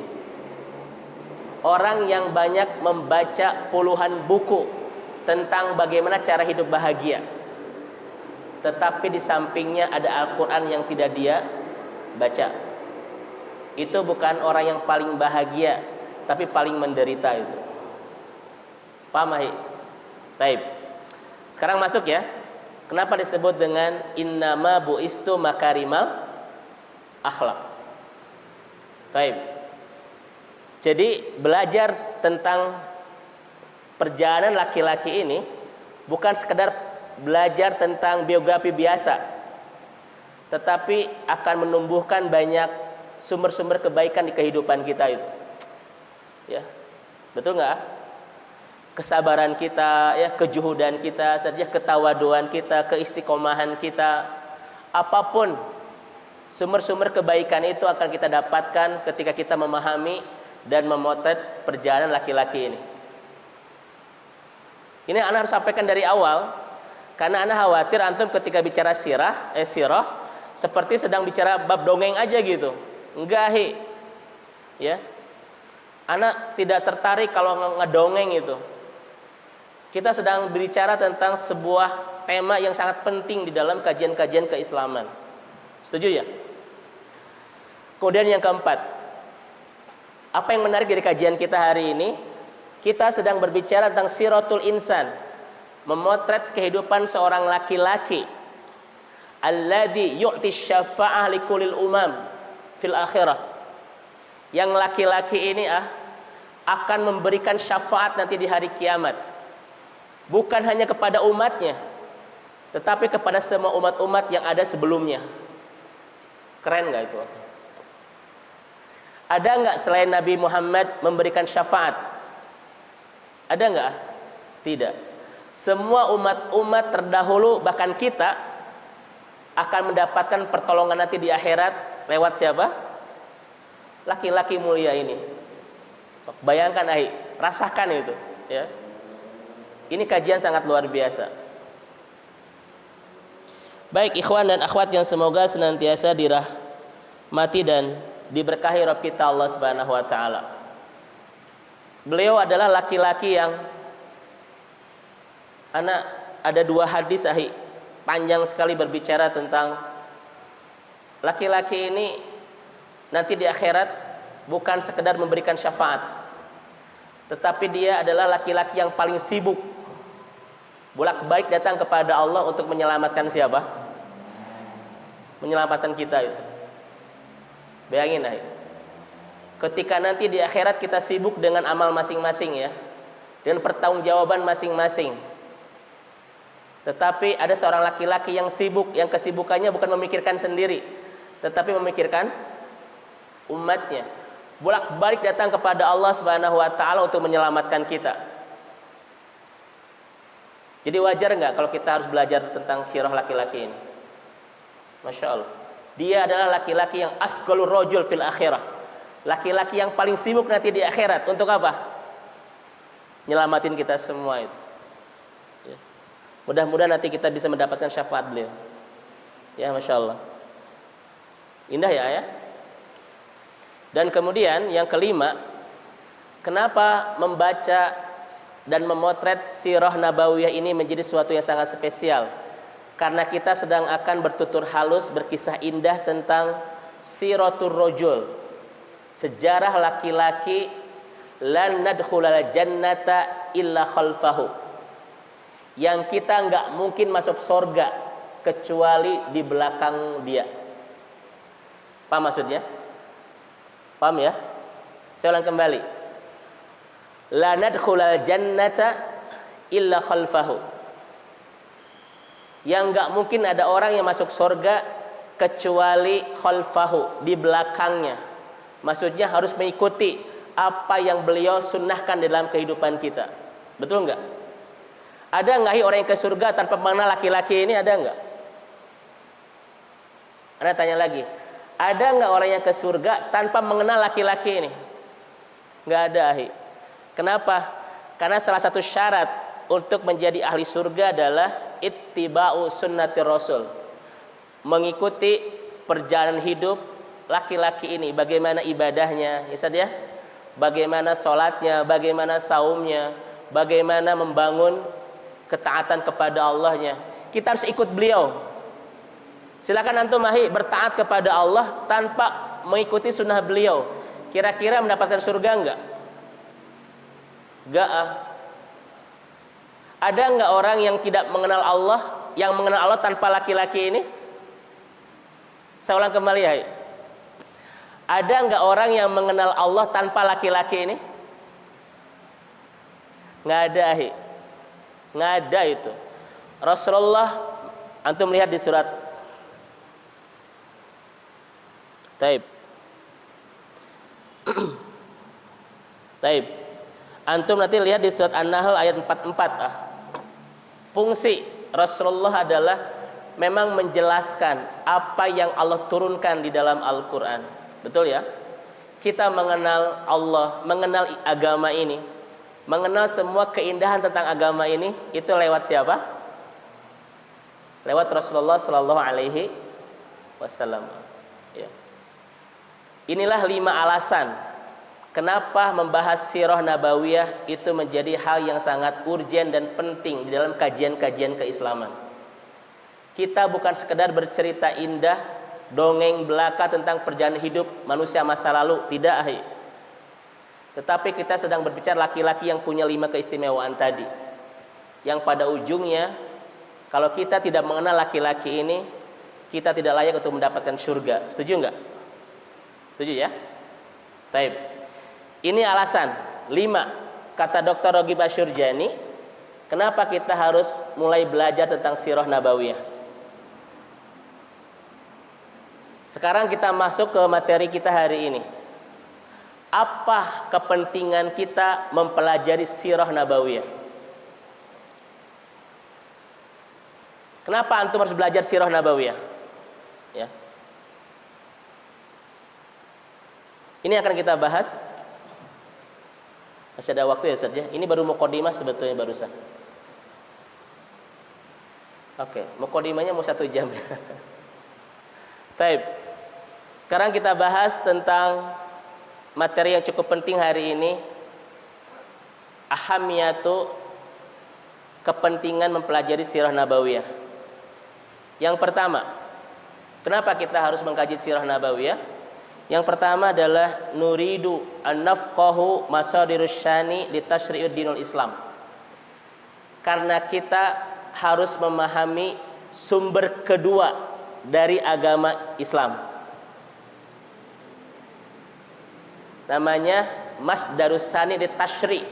orang yang banyak membaca puluhan buku tentang bagaimana cara hidup bahagia, tetapi di sampingnya ada Al-Quran yang tidak dia baca. Itu bukan orang yang paling bahagia, tapi paling menderita itu. Paham? Taib. Sekarang masuk ya. Kenapa disebut dengan innama bu'istu makarimal akhlak? Taib. Jadi belajar tentang perjalanan laki-laki ini bukan sekedar belajar tentang biografi biasa, tetapi akan menumbuhkan banyak sumber-sumber kebaikan di kehidupan kita itu. Ya. Betul nggak? Kesabaran kita, ya, kejuhudan kita, saja ketawaduan kita, keistiqomahan kita, apapun sumber-sumber kebaikan itu akan kita dapatkan ketika kita memahami dan memotret perjalanan laki-laki ini. Ini ana harus sampaikan dari awal, karena ana khawatir antum ketika bicara sirah seperti sedang bicara bab dongeng aja gitu. Enggak, ya. Ana tidak tertarik kalau ngedongeng itu. Kita sedang berbicara tentang sebuah tema yang sangat penting di dalam kajian-kajian keislaman. Setuju ya? Kemudian yang keempat, apa yang menarik dari kajian kita hari ini? Kita sedang berbicara tentang siratul insan, memotret kehidupan seorang laki-laki alladzi yu'ti syafa'ah likulil umam fil akhirah. Yang laki-laki ini akan memberikan syafaat nanti di hari kiamat. Bukan hanya kepada umatnya, tetapi kepada semua umat-umat yang ada sebelumnya. Keren gak itu? Ada nggak selain Nabi Muhammad memberikan syafaat? Ada nggak? Tidak. Semua umat-umat terdahulu, bahkan kita, akan mendapatkan pertolongan nanti di akhirat lewat siapa? Laki-laki mulia ini. Bayangkan, rasakan itu, ya. Ini kajian sangat luar biasa. Baik ikhwan dan akhwat yang semoga senantiasa dirahmati dan diberkahi Rabb kita Allah Subhanahu wa taala. Beliau adalah laki-laki yang ada dua hadis panjang sekali berbicara tentang laki-laki ini nanti di akhirat bukan sekedar memberikan syafaat, tetapi dia adalah laki-laki yang paling sibuk bolak-balik datang kepada Allah untuk menyelamatkan siapa? Menyelamatkan kita itu. Bayangin ketika nanti di akhirat kita sibuk dengan amal masing-masing, ya, dengan pertanggungjawaban masing-masing. Tetapi ada seorang laki-laki yang sibuk, yang kesibukannya bukan memikirkan sendiri, tetapi memikirkan umatnya. Bolak-balik datang kepada Allah Subhanahu wa taala untuk menyelamatkan kita. Jadi wajar nggak kalau kita harus belajar tentang sirah laki-laki ini? Masya Allah. Dia adalah laki-laki yang asghalur rajul fil akhirah. Laki-laki yang paling sibuk nanti di akhirat. Untuk apa? Nyelamatin kita semua itu. Ya. Mudah-mudahan nanti kita bisa mendapatkan syafaat beliau. Ya, Masya Allah. Indah ya. Dan kemudian yang kelima, kenapa membaca dan memotret sirah nabawiyah ini menjadi sesuatu yang sangat spesial? Karena kita sedang akan bertutur halus, berkisah indah tentang siratul rajul, sejarah laki-laki lan nadkhulal jannata illa khalfahu, yang kita nggak mungkin masuk surga kecuali di belakang dia. Paham maksudnya? Paham ya? Saya ulang kembali. La nadkhulal jannata illa khalfahu. Yang enggak mungkin ada orang yang masuk surga kecuali khalfahu, di belakangnya. Maksudnya harus mengikuti apa yang beliau sunnahkan dalam kehidupan kita. Betul enggak? Ada enggak orang yang ke surga tanpa mengenal laki-laki ini? Ada enggak? Anda tanya lagi. Ada enggak orang yang ke surga tanpa mengenal laki-laki ini? Enggak ada, Kenapa? Karena salah satu syarat untuk menjadi ahli surga adalah ittiba'u sunnati rasul, mengikuti perjalanan hidup laki-laki ini, bagaimana ibadahnya, ya, bagaimana sholatnya, bagaimana saumnya, bagaimana membangun ketaatan kepada Allahnya. Kita harus ikut beliau. Silakan antum bertaat kepada Allah tanpa mengikuti sunnah beliau. Kira-kira mendapatkan surga enggak? Enggak. Ada enggak orang yang tidak mengenal Allah, yang mengenal Allah tanpa laki-laki ini? Saya ulang kembali, Ada enggak orang yang mengenal Allah tanpa laki-laki ini? Enggak ada, Enggak ada itu. Rasulullah, antum lihat di surat Taib. Antum nanti lihat di surat An-Nahl ayat 44. Fungsi Rasulullah adalah memang menjelaskan apa yang Allah turunkan di dalam Al-Quran. Betul ya? Kita mengenal Allah, mengenal agama ini, mengenal semua keindahan tentang agama ini, itu lewat siapa? Lewat Rasulullah Sallallahu Alaihi Wasallam. Ya. Inilah 5 alasan kenapa membahas sirah nabawiyah itu menjadi hal yang sangat urgen dan penting di dalam kajian-kajian keislaman. Kita bukan sekedar bercerita indah, dongeng belaka tentang perjalanan hidup manusia masa lalu, tidak. Tetapi kita sedang berbicara laki-laki yang punya 5 keistimewaan tadi, yang pada ujungnya kalau kita tidak mengenal laki-laki ini, kita tidak layak untuk mendapatkan surga. Setuju enggak? Setuju ya? Taib. Ini alasan 5 kata Dr. Rogi Basyurjani kenapa kita harus mulai belajar tentang sirah nabawiyah. Sekarang kita masuk ke materi kita hari ini. Apa kepentingan kita mempelajari sirah nabawiyah? Kenapa antum harus belajar sirah nabawiyah? Ya. Ini akan kita bahas. Masih ada waktu ya Ustaz ya? Ini baru mukadimah sebetulnya barusan. Oke, mukadimahnya mau 1 jam. Taib. Sekarang kita bahas tentang materi yang cukup penting hari ini. Ahamiyatu, kepentingan mempelajari sirah nabawiyah. Yang pertama, kenapa kita harus mengkaji sirah nabawiyah? Yang pertama adalah nuridu an-nafqahu masadirus syani li tasyri'ud dinul Islam. Karena kita harus memahami sumber kedua dari agama Islam. Namanya masdarus syani li tasyri',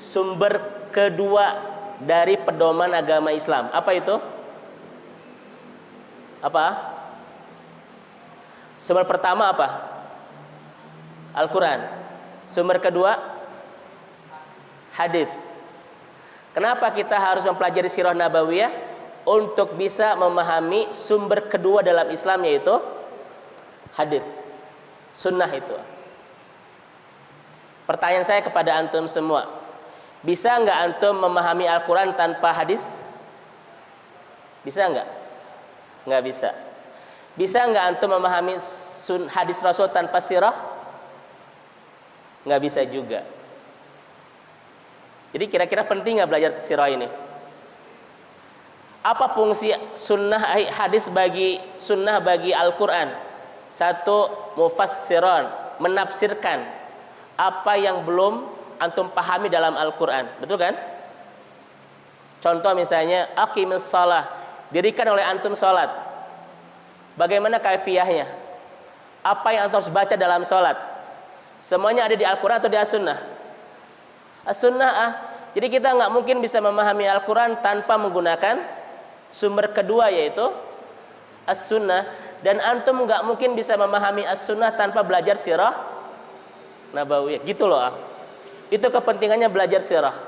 sumber kedua dari pedoman agama Islam. Apa itu? Apa? Sumber pertama apa? Al-Quran. Sumber kedua hadits. Kenapa kita harus mempelajari sirah nabawiyah? Untuk bisa memahami sumber kedua dalam Islam, yaitu hadits, sunnah itu. Pertanyaan saya kepada antum semua, bisa nggak antum memahami Al-Quran tanpa hadis? Bisa nggak? Nggak bisa. Bisa nggak antum memahami hadis Rasul tanpa sirah? Nggak bisa juga. Jadi kira-kira penting nggak belajar sirah ini? Apa fungsi hadis bagi sunnah bagi Al-Quran? 1, mufassiran, menafsirkan apa yang belum antum pahami dalam Al-Quran. Betul kan? Contoh misalnya, aqimus shalah, dirikan oleh antum salat. Bagaimana kaifiyahnya? Apa yang antum harus baca dalam salat? Semuanya ada di Al-Quran atau di As-Sunnah? As-Sunnah. Jadi kita nggak mungkin bisa memahami Al-Quran tanpa menggunakan sumber kedua, yaitu As-Sunnah. Dan antum nggak mungkin bisa memahami As-Sunnah tanpa belajar sirah nabawiyah. Gitu loh. Itu kepentingannya belajar sirah.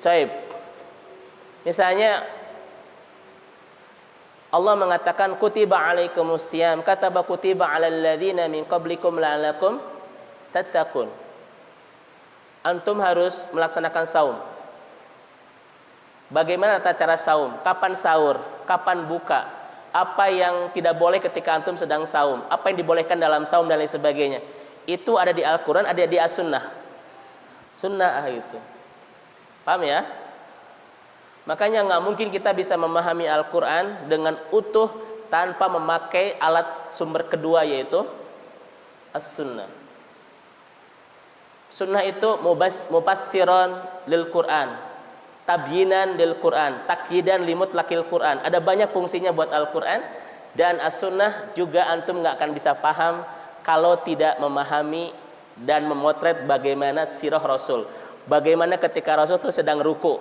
Caib. Misalnya Allah mengatakan kutiba alaikumus syiyam, kataba kutiba alal ladzina min qablikum la'allakum tattaqun. Antum harus melaksanakan saum. Bagaimana tata cara saum? Kapan sahur? Kapan buka? Apa yang tidak boleh ketika antum sedang saum? Apa yang dibolehkan dalam saum dan lain sebagainya? Itu ada di Al-Quran, ada di As-Sunnah. Sunnah itu. Paham ya? Makanya nggak mungkin kita bisa memahami Al-Quran dengan utuh tanpa memakai alat sumber kedua, yaitu As-Sunnah. Sunnah itu mubassiron lil Quran, tabyinan lil Quran, takyidan limutlaqil Quran. Ada banyak fungsinya buat Al-Quran. Dan As-Sunnah juga antum nggak akan bisa paham kalau tidak memahami dan memotret bagaimana sirah Rasul. Bagaimana ketika Rasul itu sedang ruku,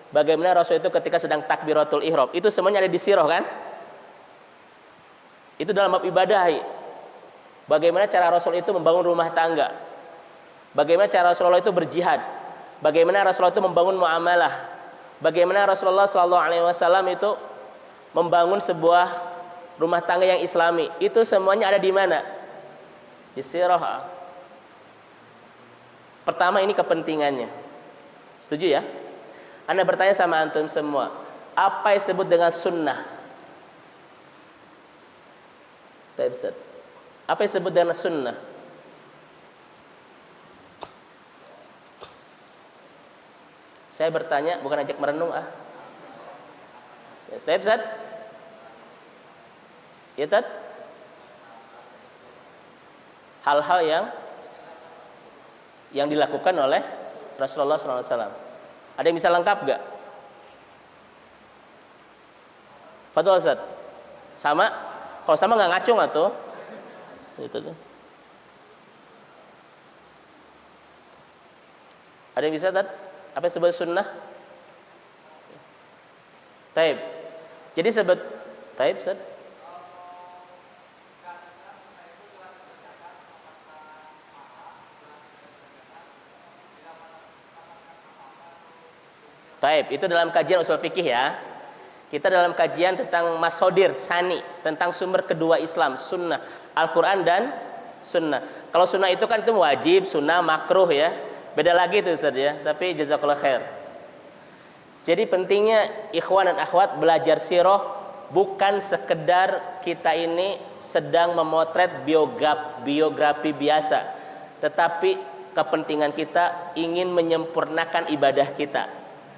bagaimana Rasul itu ketika sedang takbiratul ihram. Itu semuanya ada di sirah kan? Itu dalam bab ibadah. Bagaimana cara Rasul itu membangun rumah tangga. Bagaimana cara Rasulullah itu berjihad. Bagaimana Rasulullah itu membangun muamalah. Bagaimana Rasulullah SAW itu membangun sebuah rumah tangga yang islami. Itu semuanya ada di mana? Di sirah. Pertama, ini kepentingannya. Setuju ya? Anda bertanya sama antum semua, apa yang disebut dengan sunnah? Apa yang disebut dengan sunnah? Saya bertanya, bukan ajak merenung Ya, step Zat. Ya, Tad. Hal-hal yang dilakukan oleh Rasulullah SAW. Ada yang bisa lengkap gak? Fadhol Zat. Sama? Kalau sama nggak ngacung atau? Gitu tuh. Ada yang bisa, Tad? Apa yang disebut sunnah? Taib. Jadi sebut taib, Ustaz. Taib, itu dalam kajian usul fikih ya. Kita dalam kajian tentang masodir, sani, tentang sumber kedua Islam, sunnah, Al-Quran dan sunnah. Kalau sunnah itu kan itu wajib, sunnah, makruh ya. Beda lagi itu Ustaz ya, tapi jazakallah khair. Jadi pentingnya ikhwan dan akhwat belajar sirah bukan sekedar kita ini sedang memotret biografi biasa, tetapi kepentingan kita ingin menyempurnakan ibadah kita.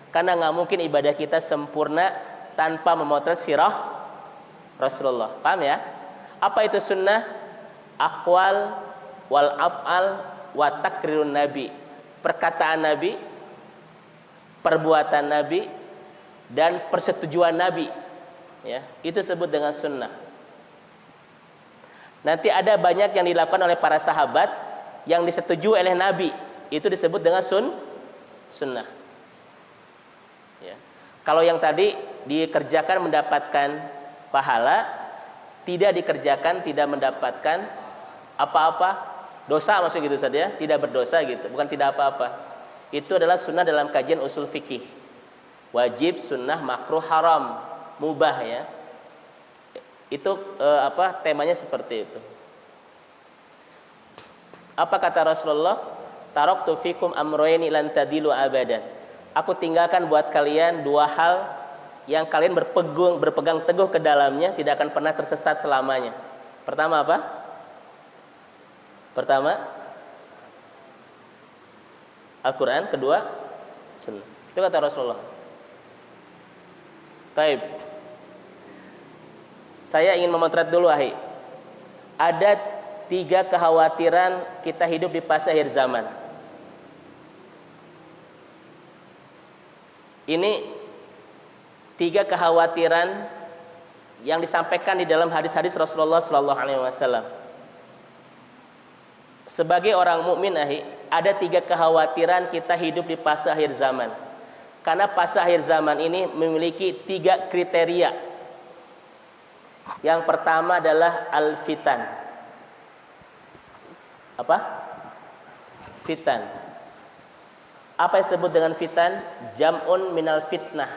Karena nggak mungkin ibadah kita sempurna tanpa memotret sirah Rasulullah. Paham ya? Apa itu sunnah? Aqwal wal af'al wa takrirun nabi. Perkataan Nabi, perbuatan Nabi, dan persetujuan Nabi, ya, itu disebut dengan sunnah. Nanti ada banyak yang dilakukan oleh para sahabat yang disetujui oleh Nabi, itu disebut dengan sunnah. Ya. Kalau yang tadi dikerjakan mendapatkan pahala, tidak dikerjakan tidak mendapatkan apa-apa. Dosa maksud gitu saja, tidak berdosa gitu, bukan tidak apa-apa. Itu adalah sunnah dalam kajian usul fikih. Wajib, sunnah, makruh, haram, mubah ya. Itu temanya seperti itu. Apa kata Rasulullah? Taraktu fikum amroyni lan tadilu abadan. Aku tinggalkan buat kalian dua hal yang kalian berpegang teguh ke dalamnya, tidak akan pernah tersesat selamanya. Pertama apa? Pertama Al-Quran, kedua sunnah. Itu kata Rasulullah. Taib. Saya ingin memotret dulu Ada 3 kekhawatiran kita hidup di fase akhir zaman. Ini 3 kekhawatiran yang disampaikan di dalam hadis-hadis Rasulullah SAW. Sebagai orang mukmin ada 3 kekhawatiran kita hidup di fase akhir zaman. Karena fase akhir zaman ini memiliki 3 kriteria. Yang pertama adalah al-fitan. Apa? Fitan. Apa yang disebut dengan fitan? Jam'un minal fitnah,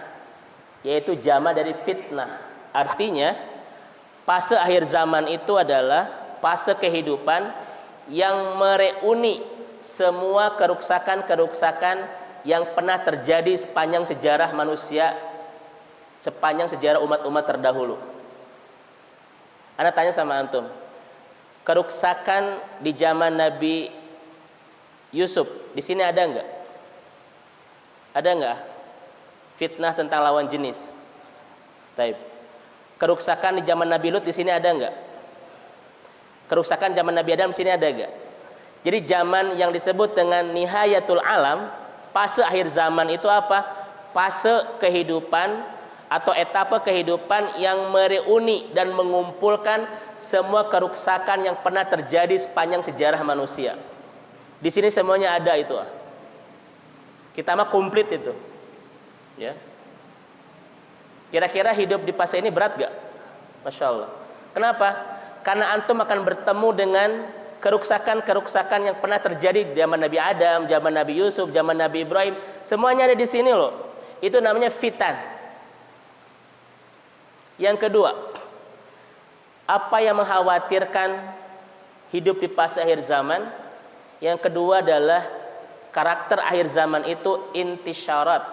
yaitu jama dari fitnah. Artinya fase akhir zaman itu adalah fase kehidupan yang mereuni semua keruksakan-keruksakan yang pernah terjadi sepanjang sejarah manusia, sepanjang sejarah umat-umat terdahulu. Ana tanya sama antum, keruksakan di zaman Nabi Yusuf di sini ada enggak? Ada enggak? Fitnah tentang lawan jenis. Taib. Keruksakan di zaman Nabi Lut di sini ada enggak? Kerusakan zaman Nabi Adam sini ada gak? Jadi zaman yang disebut dengan nihayatul alam, fase akhir zaman itu apa? Fase kehidupan atau etapa kehidupan yang mereuni dan mengumpulkan semua kerusakan yang pernah terjadi sepanjang sejarah manusia. Di sini semuanya ada itu. Kita mah komplit itu. Ya. Kira-kira hidup di fase ini berat gak? Masya Allah. Kenapa? Karena antum akan bertemu dengan keruksakan-keruksakan yang pernah terjadi di zaman Nabi Adam, zaman Nabi Yusuf, zaman Nabi Ibrahim. Semuanya ada di sini loh. Itu namanya fitan. Yang kedua, apa yang mengkhawatirkan hidup di fase akhir zaman? Yang kedua adalah karakter akhir zaman itu intisyarat.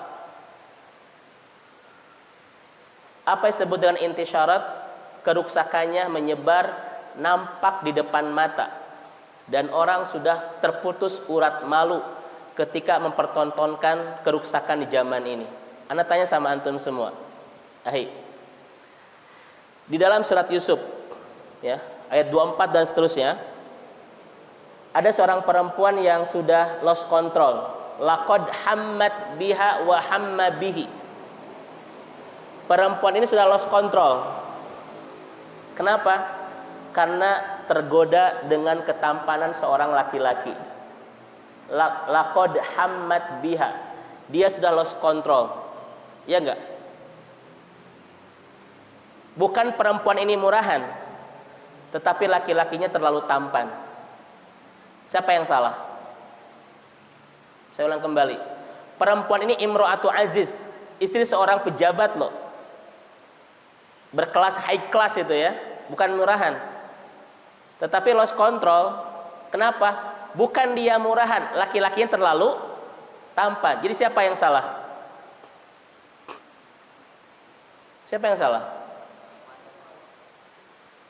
Apa yang disebut dengan intisyarat? Keruksakannya menyebar, nampak di depan mata, dan orang sudah terputus urat malu ketika mempertontonkan keruksakan di zaman ini. Ana tanya sama antum semua. Di dalam surat Yusuf, ya, ayat 24 dan seterusnya, ada seorang perempuan yang sudah lost control. Laqad hammat biha wa hamma bihi. Perempuan ini sudah lost control. Kenapa? Karena tergoda dengan ketampanan seorang laki-laki. Laqad hammat biha. Dia sudah lost control. Ya enggak? Bukan perempuan ini murahan, tetapi laki-lakinya terlalu tampan. Siapa yang salah? Saya ulang kembali. Perempuan ini imro'atu aziz, istri seorang pejabat loh. Berkelas high class itu ya, bukan murahan. Tetapi lost control. Kenapa? Bukan dia murahan, laki-lakinya terlalu tampan. Jadi siapa yang salah? Siapa yang salah?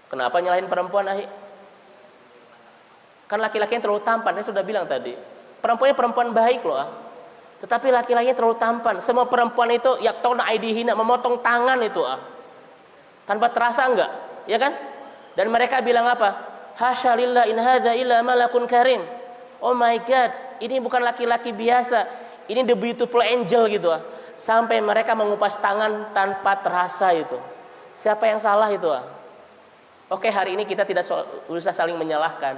Kenapa nyalahin perempuan, Kan laki-lakinya terlalu tampan. Saya sudah bilang tadi, perempuannya perempuan baik loh, tetapi laki-lakinya terlalu tampan. Semua perempuan itu yaktuna aidihina, memotong tangan itu, tanpa terasa enggak, ya kan? Dan mereka bilang apa? Hasya lillah in hadza illa malakun karim. Oh my God, ini bukan laki-laki biasa, ini the beautiful angel gitu. Sampai mereka mengupas tangan tanpa terasa itu. Siapa yang salah itu? Oke, hari ini kita tidak usah saling menyalahkan.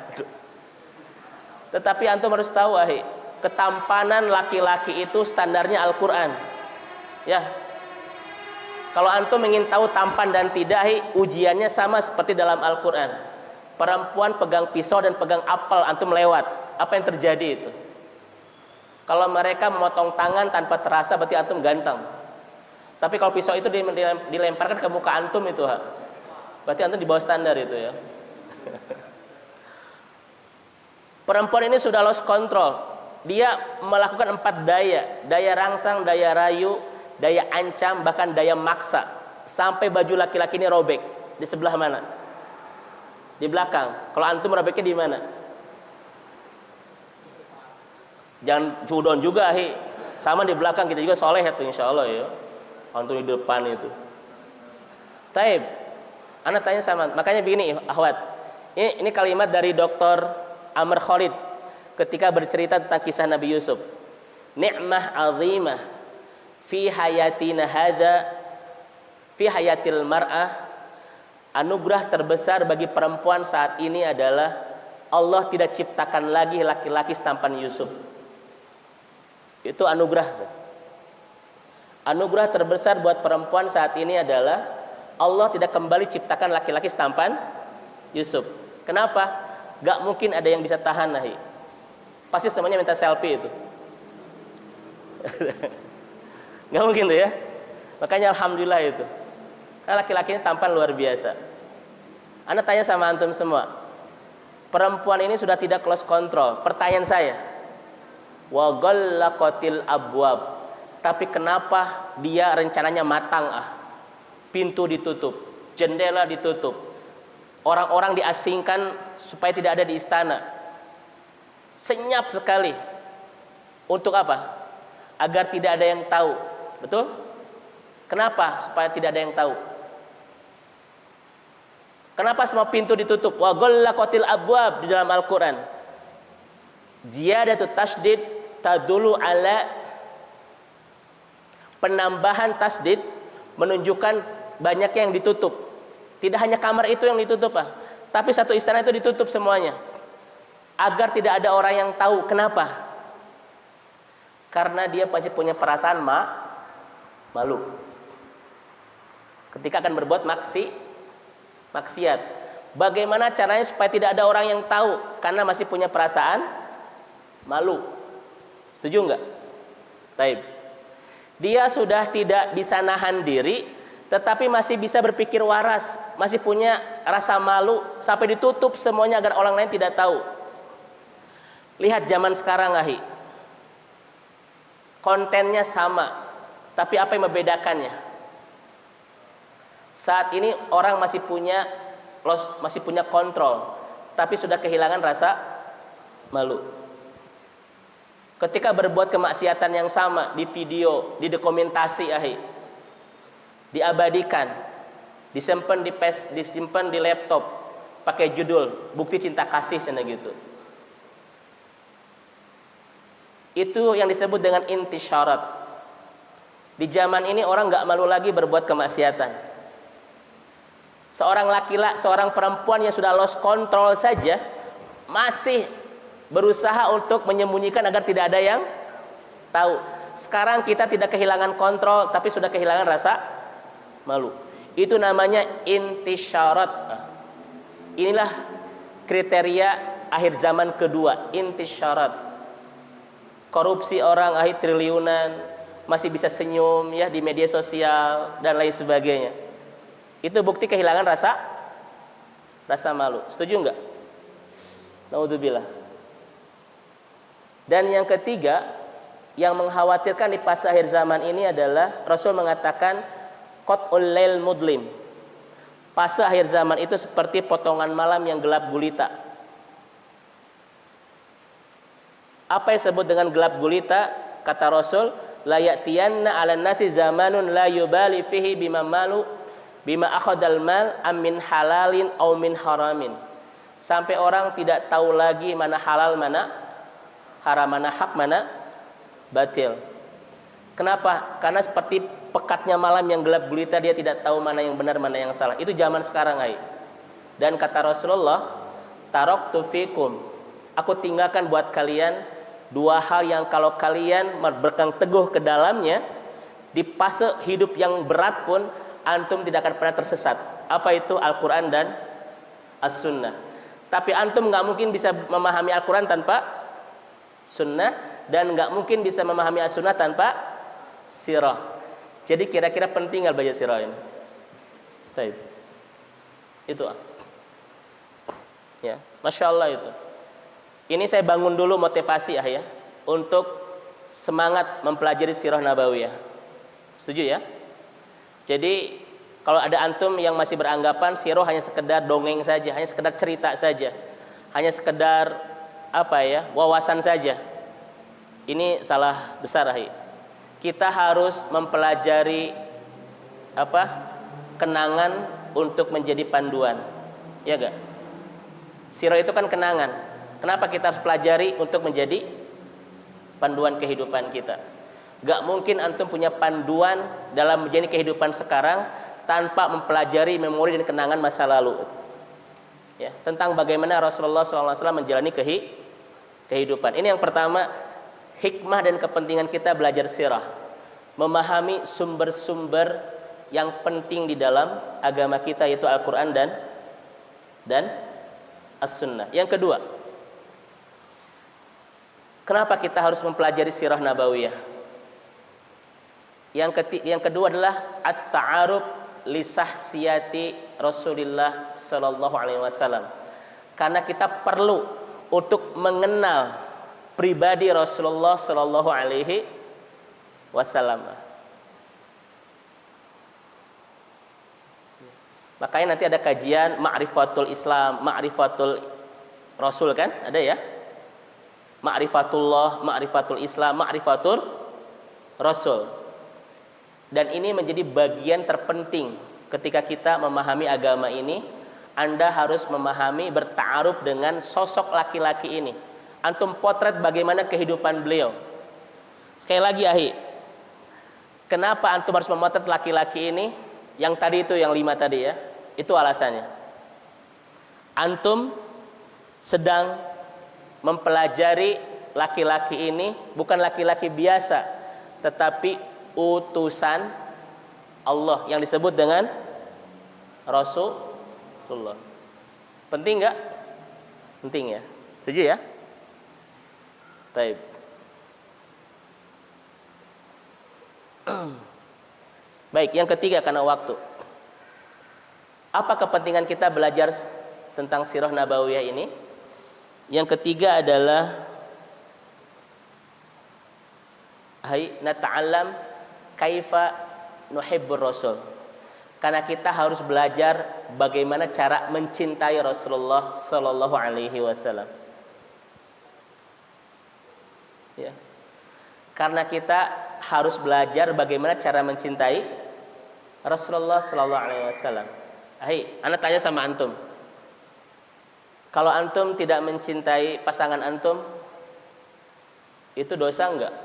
Tetapi antum harus tahu, ketampanan laki-laki itu standarnya Al-Quran. Ya. Kalau antum ingin tahu tampan dan tidak, ujiannya sama seperti dalam Al-Quran. Perempuan pegang pisau dan pegang apel, antum lewat. Apa yang terjadi itu? Kalau mereka memotong tangan tanpa terasa, berarti antum ganteng. Tapi kalau pisau itu dilemparkan ke muka antum itu, berarti antum di bawah standar itu ya. Perempuan ini sudah lost control. Dia melakukan 4 daya. Daya rangsang, daya rayu, daya ancam, bahkan daya maksa. Sampai baju laki-laki ini robek. Di sebelah mana? Di belakang. Kalau antum robeknya di mana? Jangan cudon juga, sama di belakang. Kita juga soleh itu insya Allah ya. Antum di depan itu. Taib. Anak tanya sama. Makanya begini, akhwat. Ini kalimat dari Dr. Amr Khalid ketika bercerita tentang kisah Nabi Yusuf. Ni'mah azimah fi hayatina hadza, fi hayatil mar'ah. Anugerah terbesar bagi perempuan saat ini adalah Allah tidak ciptakan lagi laki-laki setampan Yusuf. Itu anugerah. Anugerah terbesar buat perempuan saat ini adalah Allah tidak kembali ciptakan laki-laki setampan Yusuf. Kenapa? Gak mungkin ada yang bisa tahan, pasti semuanya minta selfie itu. Gak mungkin tuh ya. Makanya alhamdulillah itu. Karena laki-lakinya tampan luar biasa. Anda tanya sama antum semua, perempuan ini sudah tidak close control. Pertanyaan saya, wa ghallaqatil abwab. Tapi kenapa dia rencananya matang, pintu ditutup, jendela ditutup, orang-orang diasingkan supaya tidak ada di istana. Senyap sekali. Untuk apa? Agar tidak ada yang tahu. Betul? Kenapa? Supaya tidak ada yang tahu. Kenapa semua pintu ditutup? Wa ghallaqatil abwab di dalam Al-Quran. Ziyadatu tasdid tadulu ala, penambahan tasdid menunjukkan banyaknya yang ditutup. Tidak hanya kamar itu yang ditutup, tapi satu istana itu ditutup semuanya. Agar tidak ada orang yang tahu. Kenapa? Karena dia pasti punya perasaan malu ketika akan berbuat maksiat. Bagaimana caranya supaya tidak ada orang yang tahu? Karena masih punya perasaan malu. Setuju nggak? Taib. Dia sudah tidak bisa nahan diri, tetapi masih bisa berpikir waras, masih punya rasa malu, sampai ditutup semuanya agar orang lain tidak tahu. Lihat zaman sekarang, ahi. Kontennya sama, tapi apa yang membedakannya? Saat ini orang masih punya kontrol, tapi sudah kehilangan rasa malu. Ketika berbuat kemaksiatan yang sama di video, didokumentasi, diabadikan, disimpan di laptop, pakai judul bukti cinta kasih gitu. Itu yang disebut dengan intisyarat. Di zaman ini orang nggak malu lagi berbuat kemaksiatan. Seorang laki-laki, seorang perempuan yang sudah lost control saja masih berusaha untuk menyembunyikan agar tidak ada yang tahu. Sekarang kita tidak kehilangan kontrol, tapi sudah kehilangan rasa malu. Itu namanya intisyarat. Inilah kriteria akhir zaman kedua, intisyarat. Korupsi orang triliunan, masih bisa senyum ya di media sosial dan lain sebagainya. Itu bukti kehilangan rasa malu. Setuju enggak? Naudzubillah. Dan yang ketiga yang mengkhawatirkan di fase akhir zaman ini adalah Rasul mengatakan qat'ul lail mudlim. Fase akhir zaman itu seperti potongan malam yang gelap gulita. Apa yang disebut dengan gelap gulita? Kata Rasul, la ya'tiyanna 'alan nasi zamanun la yubali fihi bima akhadal mal am min halalin aw min haramin. Sampai orang tidak tahu lagi mana halal, mana haram, mana hak, mana batil. Kenapa? Karena seperti pekatnya malam yang gelap gulita, dia tidak tahu mana yang benar, mana yang salah. Itu zaman sekarang, Dan kata Rasulullah, taraktu fikum, aku tinggalkan buat kalian dua hal yang kalau kalian berpegang teguh ke dalamnya, di fase hidup yang berat pun antum tidak akan pernah tersesat. Apa itu? Al-Quran dan As-Sunnah. Tapi antum nggak mungkin bisa memahami Al-Quran tanpa Sunnah, dan nggak mungkin bisa memahami As-Sunnah tanpa sirah. Jadi kira-kira penting nggak belajar sirah ini? Taib. Itu ya, masya Allah itu. Ini saya bangun dulu motivasi ya, untuk semangat mempelajari sirah nabawiyah. Setuju ya? Jadi kalau ada antum yang masih beranggapan sirah hanya sekedar dongeng saja, hanya sekedar cerita saja, hanya sekedar wawasan saja, ini salah besar. Kita harus mempelajari kenangan untuk menjadi panduan, ya gak? Sirah itu kan kenangan. Kenapa kita harus pelajari untuk menjadi panduan kehidupan kita? Gak mungkin antum punya panduan dalam menjadi kehidupan sekarang tanpa mempelajari memori dan kenangan masa lalu. Ya, tentang bagaimana Rasulullah SAW menjalani kehidupan. Ini yang pertama, hikmah dan kepentingan kita belajar sirah. Memahami sumber-sumber yang penting di dalam agama kita, yaitu Al-Quran dan As-Sunnah. Yang kedua, kenapa kita harus mempelajari sirah nabawiyah? Yang kedua adalah at-ta'aruf li sahsiyati Rasulullah sallallahu alaihi wasallam. Karena kita perlu untuk mengenal pribadi Rasulullah sallallahu alaihi wasallam. Makanya nanti ada kajian ma'rifatul Islam, ma'rifatul Rasul kan? Ada ya? Ma'rifatullah, ma'rifatul Islam, ma'rifatul Rasul. Dan ini menjadi bagian terpenting ketika kita memahami agama ini. Anda harus memahami, berta'aruf dengan sosok laki-laki ini. Antum potret bagaimana kehidupan beliau. Sekali lagi kenapa antum harus memotret laki-laki ini? Yang tadi itu, yang 5 tadi ya. Itu alasannya. Antum sedang mempelajari laki-laki ini, bukan laki-laki biasa, tetapi utusan Allah yang disebut dengan Rasulullah. Penting nggak? Penting ya. Setuju ya? Taib. Baik, yang ketiga karena waktu. Apa kepentingan kita belajar tentang sirah nabawiyah ini? Yang ketiga adalah nata'allam kaifa nuhibbur rasul. Karena kita harus belajar bagaimana cara mencintai Rasulullah sallallahu alaihi wasallam. Ya. Karena kita harus belajar bagaimana cara mencintai Rasulullah sallallahu alaihi wasallam. Ana tanya sama antum. Kalau antum tidak mencintai pasangan antum, itu dosa enggak?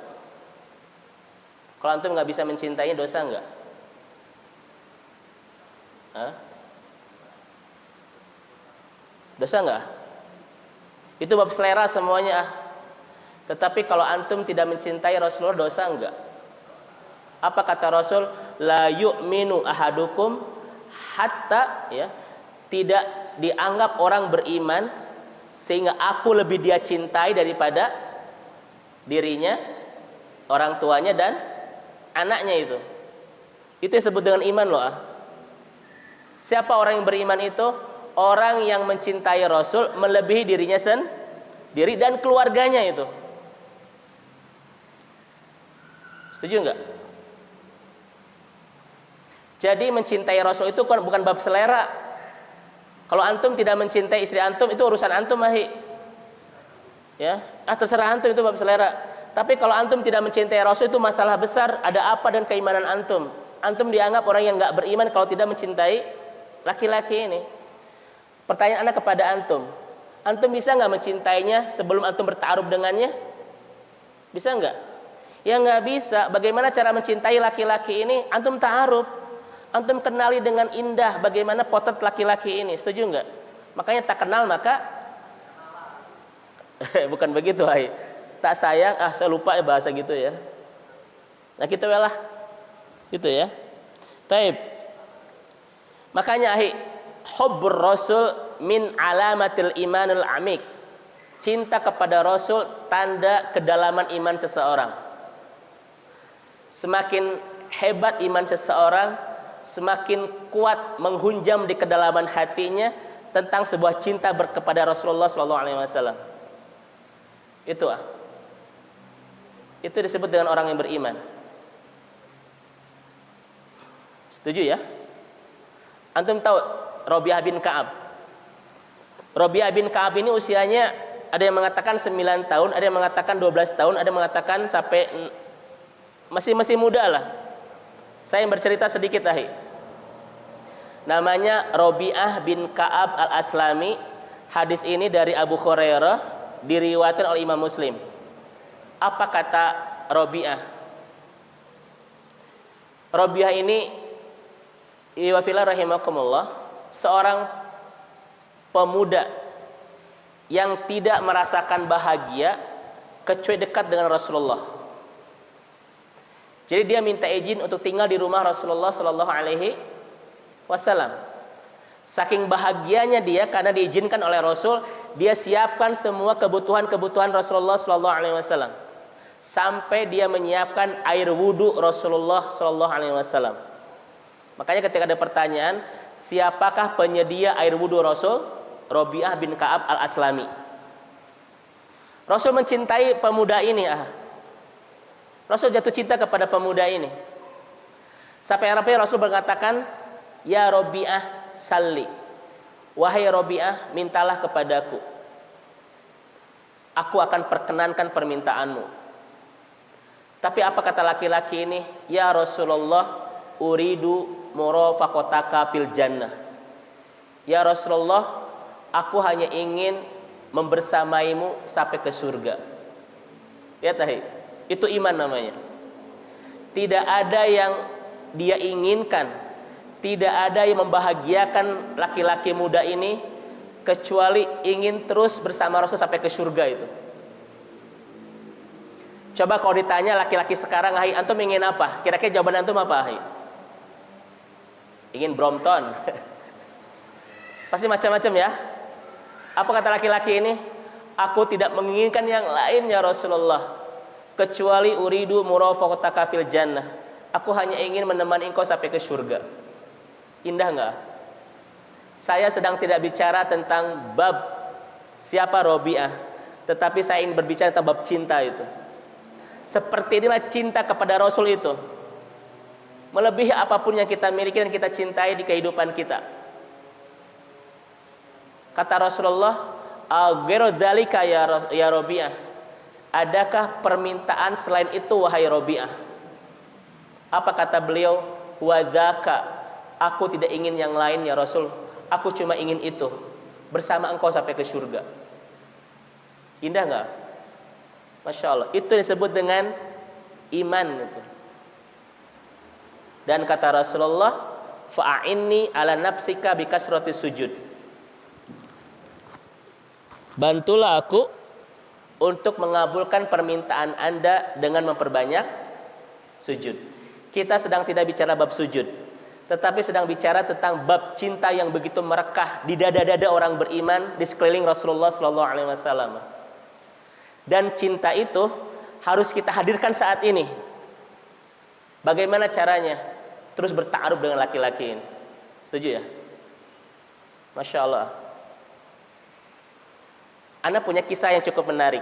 Kalau antum nggak bisa mencintainya, dosa enggak? Dosa enggak? Itu bab selera semuanya. Tetapi kalau antum tidak mencintai Rasulullah, dosa enggak? Apa kata Rasul? La yu'minu ahadukum hatta, ya, tidak dianggap orang beriman sehingga aku lebih dia cintai daripada dirinya, orang tuanya dan anaknya itu. Itu disebut dengan iman loh. Siapa orang yang beriman itu? Orang yang mencintai Rasul melebihi dirinya sendiri dan keluarganya itu. Setuju enggak? Jadi mencintai Rasul itu bukan bab selera. Kalau antum tidak mencintai istri antum, itu urusan antum, ya, terserah antum, itu bab selera. Tapi kalau antum tidak mencintai Rasul, itu masalah besar. Ada apa dan keimanan antum? Antum dianggap orang yang nggak beriman kalau tidak mencintai laki-laki ini. Pertanyaan anak kepada antum, antum bisa nggak mencintainya sebelum antum bertaaruf dengannya? Bisa nggak? Ya nggak bisa. Bagaimana cara mencintai laki-laki ini? Antum ta'aruf, antum kenali dengan indah bagaimana potret laki-laki ini. Setuju nggak? Makanya tak kenal maka bukan begitu, tak sayang, saya lupa ya bahasa gitu ya. Nah gitu lah, gitu ya. Taib. Makanya hubbur rasul min alamatil imanul amik. Cinta kepada Rasul tanda kedalaman iman seseorang. Semakin hebat iman seseorang, semakin kuat menghunjam di kedalaman hatinya tentang sebuah cinta kepada Rasulullah SAW. Itu disebut dengan orang yang beriman. Setuju ya? Antum tahu Rabi'ah bin Ka'ab? Rabi'ah bin Ka'ab ini usianya ada yang mengatakan 9 tahun, ada yang mengatakan 12 tahun, ada yang mengatakan sampai masih muda lah. Saya yang bercerita sedikit Namanya Rabi'ah bin Ka'ab al-Aslami. Hadis ini dari Abu Hurairah, diriwayatkan oleh Imam Muslim. Apa kata Rabi'ah? Rabi'ah ini iwafillah rahimakumullah, seorang pemuda yang tidak merasakan bahagia kecuali dekat dengan Rasulullah. Jadi dia minta izin untuk tinggal di rumah Rasulullah sallallahu alaihi wasallam. Saking bahagianya dia karena diizinkan oleh Rasul, dia siapkan semua kebutuhan-kebutuhan Rasulullah sallallahu alaihi wasallam. Sampai dia menyiapkan air wudu Rasulullah sallallahu alaihi wasallam. Makanya ketika ada pertanyaan, siapakah penyedia air wudu Rasul? Rabi'ah bin Ka'ab al-Aslami. Rasul mencintai pemuda ini. Rasul jatuh cinta kepada pemuda ini. Sampai Rasul mengatakan, "Ya Rabi'ah, salli." Wahai Rabi'ah, mintalah kepadaku. Aku akan perkenankan permintaanmu. Tapi apa kata laki-laki ini? "Ya Rasulullah, uridu murafaqataka fil jannah." Ya Rasulullah, aku hanya ingin membersamaimu sampai ke surga. Lihat itu iman namanya. Tidak ada yang dia inginkan, tidak ada yang membahagiakan laki-laki muda ini kecuali ingin terus bersama Rasul sampai ke surga itu. Coba kalau ditanya laki-laki sekarang, antum ingin apa? Kira-kira jawaban antum apa? Ingin Brompton. Pasti macam-macam ya. Apa kata laki-laki ini? Aku tidak menginginkan yang lain ya Rasulullah, kecuali uridu murafaqataka fil jannah. Aku hanya ingin menemani engkau sampai ke surga. Indah enggak? Saya sedang tidak bicara tentang bab siapa Robi'ah, tetapi saya ingin berbicara tentang bab cinta itu. Seperti inilah cinta kepada Rasul itu, melebihi apapun yang kita miliki dan kita cintai di kehidupan kita. Kata Rasulullah, "Ghairu dzalika ya Robi'ah." Adakah permintaan selain itu wahai Robi'ah? Apa kata beliau? "Wadzaka." Aku tidak ingin yang lain ya Rasul. Aku cuma ingin itu, bersama engkau sampai ke surga. Indah enggak? Masya Allah. Itu disebut dengan iman itu. Dan kata Rasulullah, "Fa'inni ala nafsika bikasrati sujud." Bantulah aku untuk mengabulkan permintaan Anda dengan memperbanyak sujud. Kita sedang tidak bicara bab sujud, tetapi sedang bicara tentang bab cinta yang begitu merekah di dada-dada orang beriman di sekeliling Rasulullah SAW. Dan cinta itu harus kita hadirkan saat ini. Bagaimana caranya? Terus bertaaruf dengan laki-laki ini. Setuju ya? Masya Allah. Ana punya kisah yang cukup menarik.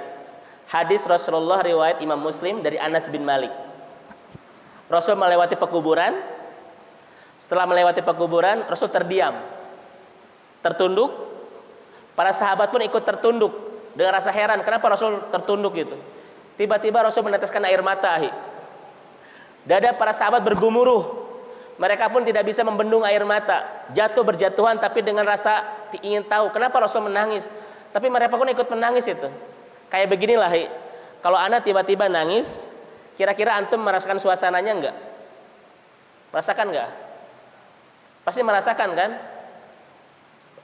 Hadis Rasulullah riwayat Imam Muslim dari Anas bin Malik. Rasul melewati pekuburan. Setelah melewati pekuburan, Rasul terdiam, tertunduk. Para sahabat pun ikut tertunduk dengan rasa heran, kenapa Rasul tertunduk gitu. Tiba-tiba Rasul meneteskan air mata. Dada para sahabat bergumuruh. Mereka pun tidak bisa membendung air mata, jatuh berjatuhan, tapi dengan rasa ingin tahu kenapa Rasul menangis. Tapi mereka pun ikut menangis itu. Kayak beginilah, kalau Anda tiba-tiba nangis, kira-kira antum merasakan suasananya enggak? Merasakan enggak? Pasti merasakan kan?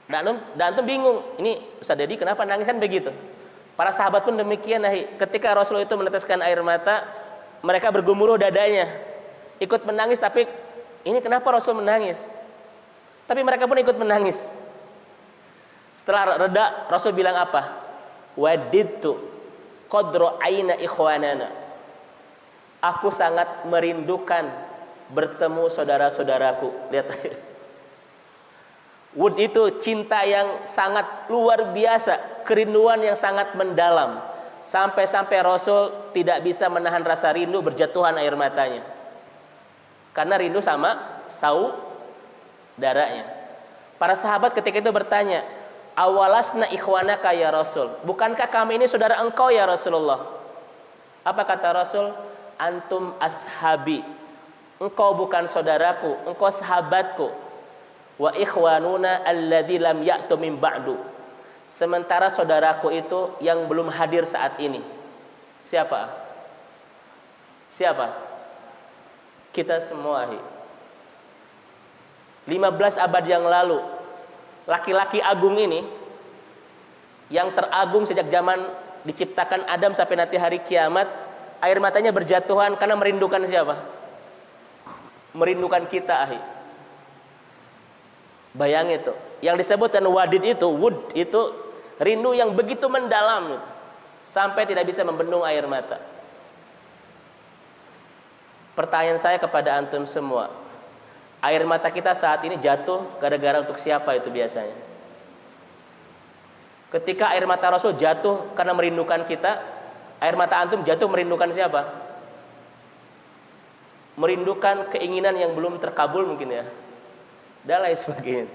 Dan antum bingung, ini Ustaz Dedi kenapa nangis, kan begitu. Para sahabat pun demikian. Ketika Rasul itu meneteskan air mata, mereka bergumuruh dadanya, ikut menangis. Tapi ini kenapa Rasul menangis? Tapi mereka pun ikut menangis. Setelah reda, Rasul bilang apa? Wadidtu qadra aina ikhwanana. Aku sangat merindukan bertemu saudara-saudaraku. Lihat. Wud itu cinta yang sangat luar biasa, kerinduan yang sangat mendalam. Sampai-sampai Rasul tidak bisa menahan rasa rindu, berjatuhan air matanya. Karena rindu sama saudaranya. Para sahabat ketika itu bertanya, "Awalasna ikhwanaka ya Rasul?" Bukankah kami ini saudara engkau ya Rasulullah? Apa kata Rasul? "Antum ashabi." Engkau bukan saudaraku, engkau sahabatku. Wa ikhwanuna alladzi lam ya'tu min ba'du. Sementara saudaraku itu yang belum hadir saat ini. Siapa? Siapa? Kita semua. 15 abad yang lalu, laki-laki agung ini yang teragung sejak zaman diciptakan Adam sampai nanti hari kiamat, air matanya berjatuhan karena merindukan siapa? Merindukan kita. Bayangin itu, yang disebutkan wadid itu, wud itu rindu yang begitu mendalam itu, sampai tidak bisa membendung air mata. Pertanyaan saya kepada antum semua, air mata kita saat ini jatuh gara-gara untuk siapa itu biasanya? Ketika air mata Rasul jatuh karena merindukan kita, air mata antum jatuh merindukan siapa? Merindukan keinginan yang belum terkabul mungkin ya, dan lain sebagainya.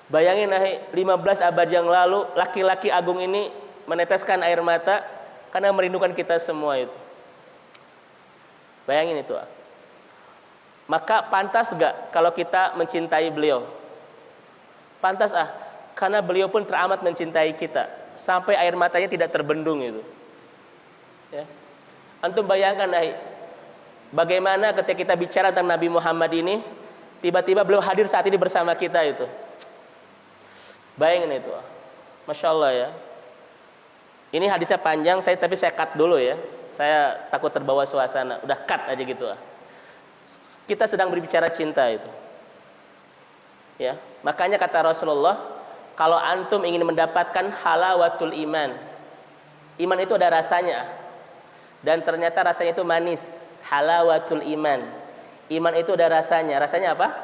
Bayangin 15 abad yang lalu laki-laki agung ini meneteskan air mata karena merindukan kita semua itu. Bayangin itu. Maka pantas gak kalau kita mencintai beliau? Pantas karena beliau pun teramat mencintai kita sampai air matanya tidak terbendung itu. Ya. Antum bayangkan bagaimana ketika kita bicara tentang Nabi Muhammad ini, tiba-tiba beliau hadir saat ini bersama kita itu. Bayangin itu. Masya Allah ya. Ini hadisnya panjang, tapi saya cut dulu ya. Saya takut terbawa suasana. Udah cut aja gitu. Kita sedang berbicara cinta itu. Ya, makanya kata Rasulullah, Kalau antum ingin mendapatkan halawatul iman, iman itu ada rasanya, dan ternyata rasanya itu manis. Halawatul iman, iman itu ada rasanya. Rasanya apa?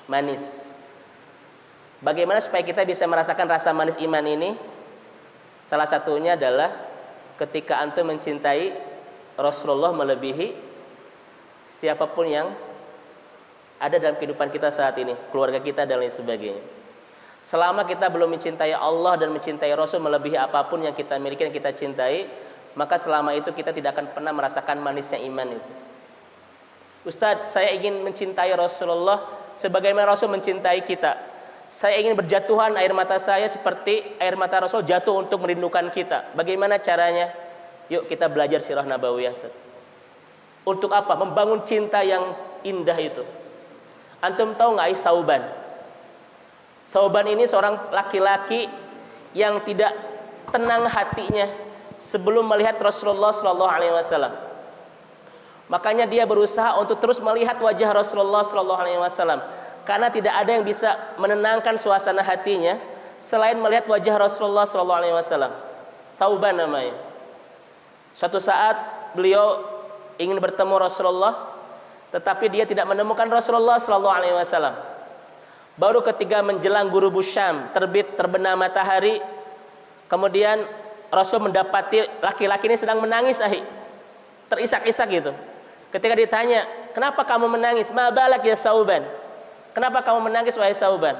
Manis. Bagaimana supaya kita bisa merasakan rasa manis iman ini? Salah satunya adalah ketika antum mencintai Rasulullah melebihi siapapun yang ada dalam kehidupan kita saat ini, keluarga kita dan lain sebagainya. Selama kita belum mencintai Allah dan mencintai Rasul melebihi apapun yang kita miliki dan kita cintai, maka selama itu kita tidak akan pernah merasakan manisnya iman itu. Ustadz, saya ingin mencintai Rasulullah sebagaimana Rasul mencintai kita. Saya ingin berjatuhan air mata saya seperti air mata Rasul jatuh untuk merindukan kita. Bagaimana caranya? Yuk kita belajar sirah nabawiyah. Untuk apa? Membangun cinta yang indah itu. Antum tahu nggak Sauban? Sauban ini seorang laki-laki yang tidak tenang hatinya sebelum melihat Rasulullah Shallallahu Alaihi Wasallam. Makanya dia berusaha untuk terus melihat wajah Rasulullah Shallallahu Alaihi Wasallam, karena tidak ada yang bisa menenangkan suasana hatinya selain melihat wajah Rasulullah Shallallahu Alaihi Wasallam. Sauban namanya. Suatu saat beliau ingin bertemu Rasulullah, tetapi dia tidak menemukan Rasulullah Shallallahu Alaihi Wasallam. Baru ketika menjelang ghurubus syam, terbit terbenam matahari, kemudian Rasul mendapati laki-laki ini sedang menangis, terisak-isak gitu. Ketika ditanya, kenapa kamu menangis? Ma balak ya Sauban? Kenapa kamu menangis wahai Sauban?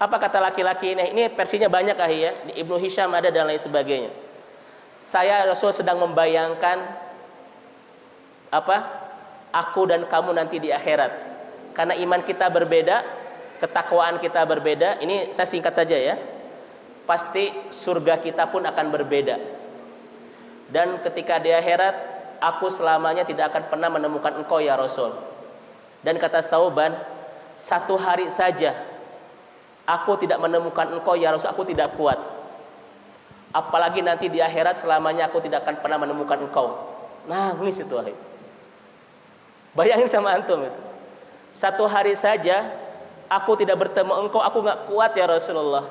Apa kata laki-laki ini? Ini versinya banyak ya. Di Ibnu Hisham ada dan lain sebagainya. Saya Rasul sedang membayangkan aku dan kamu nanti di akhirat. Karena iman kita berbeda, ketakwaan kita berbeda. Ini saya singkat saja ya. Pasti surga kita pun akan berbeda. Dan ketika di akhirat, aku selamanya tidak akan pernah menemukan engkau ya Rasul. Dan kata Sauban, satu hari saja aku tidak menemukan engkau ya Rasul, aku tidak kuat. Apalagi nanti di akhirat selamanya aku tidak akan pernah menemukan engkau. Nangis itu Bayangin sama antum itu. Satu hari saja aku tidak bertemu engkau, aku gak kuat ya Rasulullah.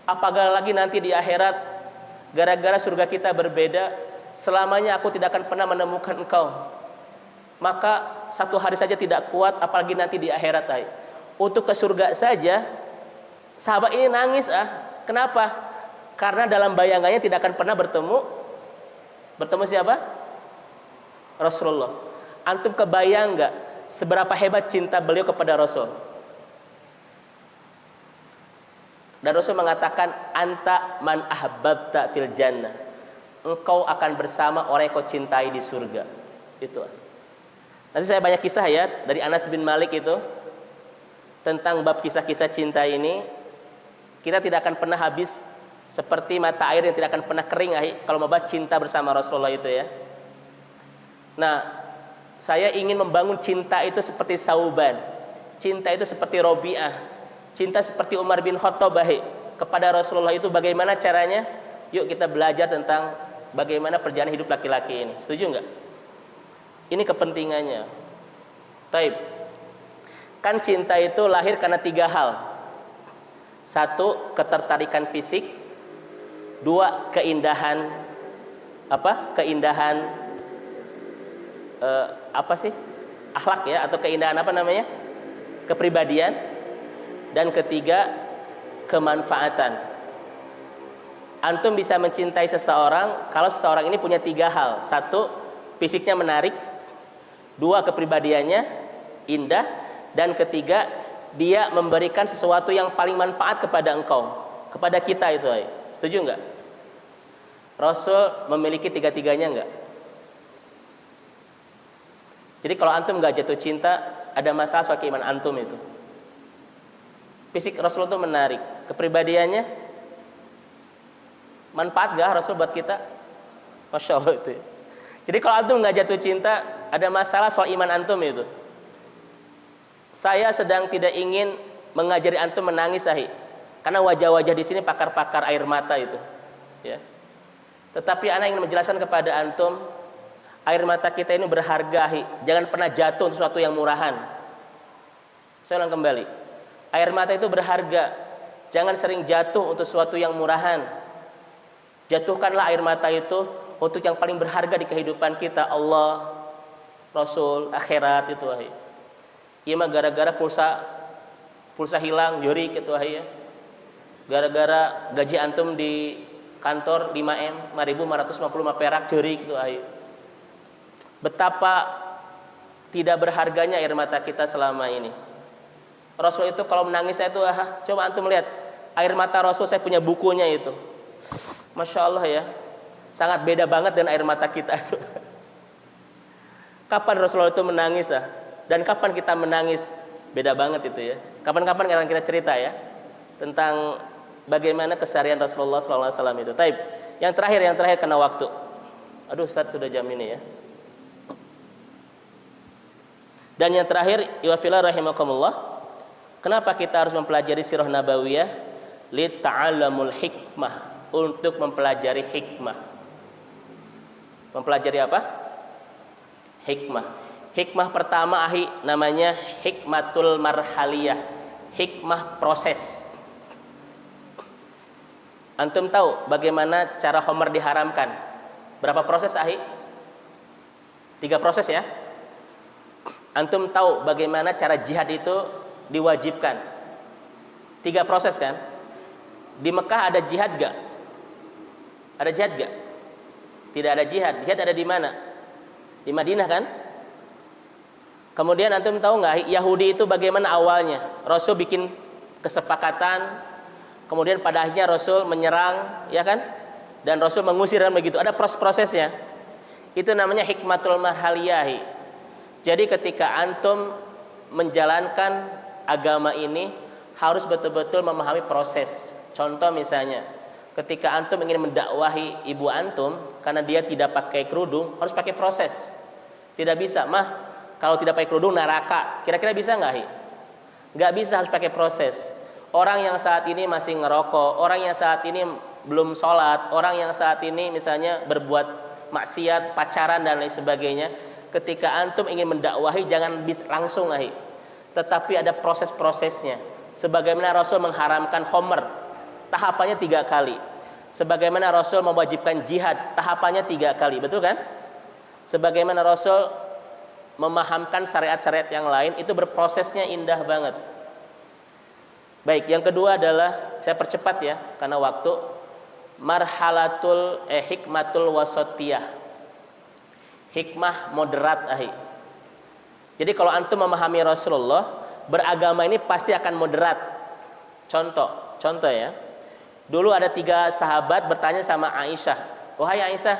Apalagi nanti di akhirat, gara-gara surga kita berbeda, selamanya aku tidak akan pernah menemukan engkau. Maka satu hari saja tidak kuat, apalagi nanti di akhirat. Untuk ke surga saja, sahabat ini nangis. Kenapa? Karena dalam bayangannya tidak akan pernah bertemu siapa? Rasulullah. Antum kebayang gak seberapa hebat cinta beliau kepada Rasul? Dan Rasul mengatakan, anta man ahbabta fil jannah. Engkau akan bersama orang yang kau cintai di surga. Itu. Nanti saya banyak kisah ya dari Anas bin Malik itu tentang bab kisah-kisah cinta ini. Kita tidak akan pernah habis, seperti mata air yang tidak akan pernah kering kalau membahas cinta bersama Rasulullah itu ya. Nah, saya ingin membangun cinta itu seperti Sauban. Cinta itu seperti Robi'ah. Cinta seperti Umar bin Khattab kepada Rasulullah itu bagaimana caranya? Yuk kita belajar tentang bagaimana perjalanan hidup laki-laki ini. Setuju nggak? Ini kepentingannya. Taib. Kan cinta itu lahir karena 3 hal. 1, ketertarikan fisik. 2, keindahan Keindahan akhlak ya, atau keindahan kepribadian. Dan 3, kemanfaatan. Antum bisa mencintai seseorang kalau seseorang ini punya 3 hal. 1, fisiknya menarik. 2, kepribadiannya indah. Dan 3, dia memberikan sesuatu yang paling manfaat kepada engkau, kepada kita itu. Setuju nggak? Rasul memiliki 3-tiganya nggak? Jadi kalau antum nggak jatuh cinta, ada masalah soal keimanan antum itu. Fisik Rasul itu menarik, kepribadiannya manfaat gak Rasul buat kita? Masya Allah itu. Jadi kalau antum nggak jatuh cinta, ada masalah soal iman antum itu. Saya sedang tidak ingin mengajari antum menangis karena wajah-wajah di sini pakar-pakar air mata itu, ya. Tetapi anak ingin menjelaskan kepada antum, air mata kita ini berharga, jangan pernah jatuh untuk sesuatu yang murahan. Saya ulang kembali. Air mata itu berharga. Jangan sering jatuh untuk sesuatu yang murahan. Jatuhkanlah air mata itu untuk yang paling berharga di kehidupan kita, Allah, Rasul, akhirat itu ahli. Iya mah gara-gara pulsa hilang, juri gitu ahli ya. Gara-gara gaji antum di kantor 5M, 5.555 perak juri gitu ahli. Betapa tidak berharganya air mata kita selama ini. Rasul itu kalau menangis itu coba antum lihat air mata Rasul, saya punya bukunya itu. Masya Allah ya, sangat beda banget dengan air mata kita itu. Kapan Rasulullah itu menangis dan kapan kita menangis, beda banget itu ya. Kapan-kapan akan kita cerita ya tentang bagaimana keseharian Rasulullah SAW itu. Taib. Yang terakhir karena waktu. Aduh Ustaz, sudah jam ini ya. Dan yang terakhir, iwafillah rahimakumullah, kenapa kita harus mempelajari sirah nabawiyah? Li ta'allamul hikmah, untuk mempelajari hikmah. Mempelajari apa? Hikmah. Hikmah pertama namanya hikmatul marhaliyah, hikmah proses. Antum tahu bagaimana cara khamar diharamkan? Berapa proses 3 proses ya. Antum tahu bagaimana cara jihad itu diwajibkan? 3 proses kan? Di Mekah ada jihad gak? Ada jihad gak? Tidak ada jihad. Jihad ada di mana? Di Madinah kan? Kemudian antum tahu nggak Yahudi itu bagaimana awalnya? Rasul bikin kesepakatan, kemudian pada akhirnya Rasul menyerang, ya kan? Dan Rasul mengusir dan begitu. Ada prosesnya. Itu namanya hikmatul marhaliyahi. Jadi ketika antum menjalankan agama ini harus betul-betul memahami proses. Contoh misalnya, ketika antum ingin mendakwahi ibu antum karena dia tidak pakai kerudung, harus pakai proses. Tidak bisa, mah kalau tidak pakai kerudung neraka. Kira-kira bisa nggak? Nggak bisa, harus pakai proses. Orang yang saat ini masih ngerokok, orang yang saat ini belum sholat, orang yang saat ini misalnya berbuat maksiat, pacaran dan lain sebagainya, ketika antum ingin mendakwahi jangan bisa langsung tetapi ada proses-prosesnya. Sebagaimana Rasul mengharamkan khamr, tahapannya 3 kali. Sebagaimana Rasul mewajibkan jihad, tahapannya 3 kali, betul kan? Sebagaimana Rasul memahamkan syariat-syariat yang lain, itu berprosesnya indah banget. Baik, yang kedua adalah, saya percepat ya karena waktu, marhalatul hikmatul wasatiyah, hikmah moderat Jadi kalau antum memahami Rasulullah, beragama ini pasti akan moderat. Contoh ya. Dulu ada 3 sahabat bertanya sama Aisyah, "Wahai Aisyah,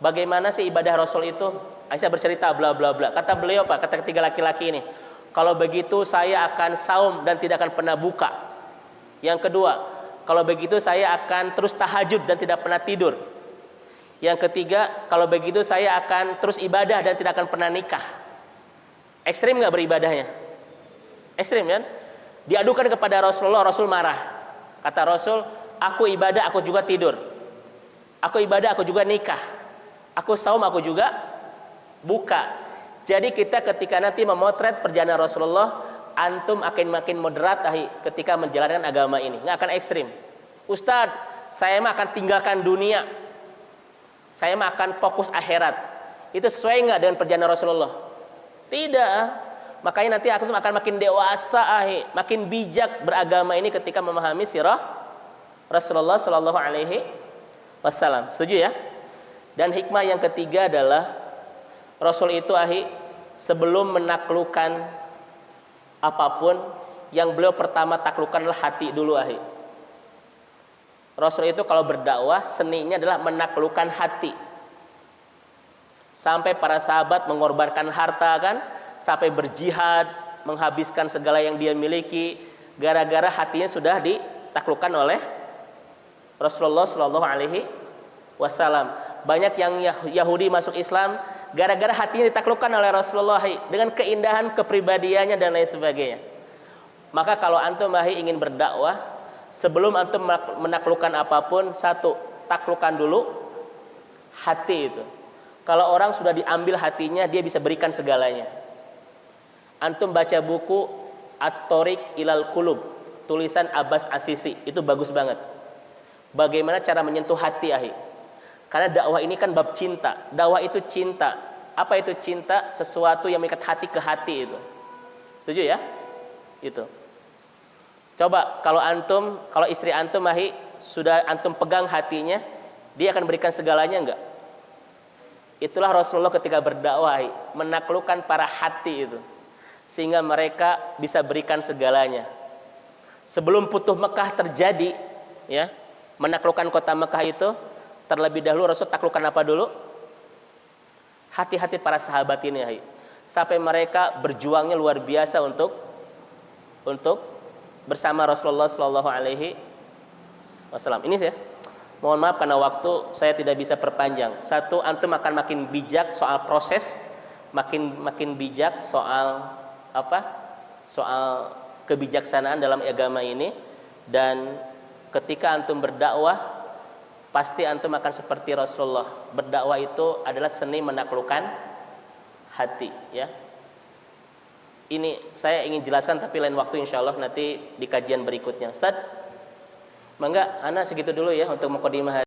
bagaimana sih ibadah Rasul itu?" Aisyah bercerita bla bla bla. Kata beliau kata 3 laki-laki ini, "Kalau begitu saya akan saum dan tidak akan pernah buka." Yang kedua, "Kalau begitu saya akan terus tahajud dan tidak pernah tidur." Yang ketiga, "Kalau begitu saya akan terus ibadah dan tidak akan pernah nikah." Ekstrim nggak beribadahnya? Ekstrim kan? Diadukan kepada Rasulullah, Rasul marah. Kata Rasul, "Aku ibadah, aku juga tidur. Aku ibadah, aku juga nikah. Aku saum, aku juga buka." Jadi kita ketika nanti memotret perjalanan Rasulullah, antum akan makin moderat ketika menjalankan agama ini, nggak akan ekstrim. "Ustadz, saya mah akan tinggalkan dunia. Saya mah akan fokus akhirat." Itu sesuai nggak dengan perjalanan Rasulullah? Tidak. Makanya nanti antum akan makin dewasa, makin bijak beragama ini ketika memahami sirah Rasulullah Shallallahu Alaihi Wasallam. Setuju ya? Dan hikmah yang ketiga adalah Rasul itu sebelum menaklukkan apapun, yang beliau pertama taklukkanlah hati dulu Rasul itu kalau berdakwah seninya adalah menaklukkan hati. Sampai para sahabat mengorbankan harta kan, sampai berjihad, menghabiskan segala yang dia miliki, gara-gara hatinya sudah ditaklukkan oleh Rasulullah Shallallahu Alaihi Wasallam. Banyak yang Yahudi masuk Islam gara-gara hatinya ditaklukkan oleh Rasulullah dengan keindahan kepribadiannya dan lain sebagainya. Maka kalau antum ingin berdakwah, sebelum antum menaklukkan apapun, satu, taklukkan dulu hati itu. Kalau orang sudah diambil hatinya, dia bisa berikan segalanya. Antum baca buku At-Thoriq Ilal Qulub, tulisan Abbas Asisi, itu bagus banget. Bagaimana cara menyentuh hati, ahi. Karena dakwah ini kan bab cinta. Dakwah itu cinta. Apa itu cinta? Sesuatu yang mengikat hati ke hati itu. Setuju ya? Itu. Coba kalau istri antum, ahi, sudah antum pegang hatinya, dia akan berikan segalanya enggak? Itulah Rasulullah ketika berdakwah, menaklukkan para hati itu, sehingga mereka bisa berikan segalanya. Sebelum Futuh Mekah terjadi, ya, menaklukkan kota Mekah itu, terlebih dahulu Rasul taklukkan apa dulu? Hati-hati para sahabat ini, sampai mereka berjuangnya luar biasa untuk bersama Rasulullah Shallallahu Alaihi Wasallam. Ini saya mohon maaf karena waktu saya tidak bisa perpanjang. Satu, antum akan makin bijak soal proses, makin bijak soal apa? Soal kebijaksanaan dalam agama ini. Dan ketika antum berdakwah, pasti antum akan seperti Rasulullah. Berdakwah itu adalah seni menaklukkan hati, ya. Ini saya ingin jelaskan tapi lain waktu insyaallah nanti di kajian berikutnya. Ustaz, mangga ana segitu dulu ya untuk mukadimah.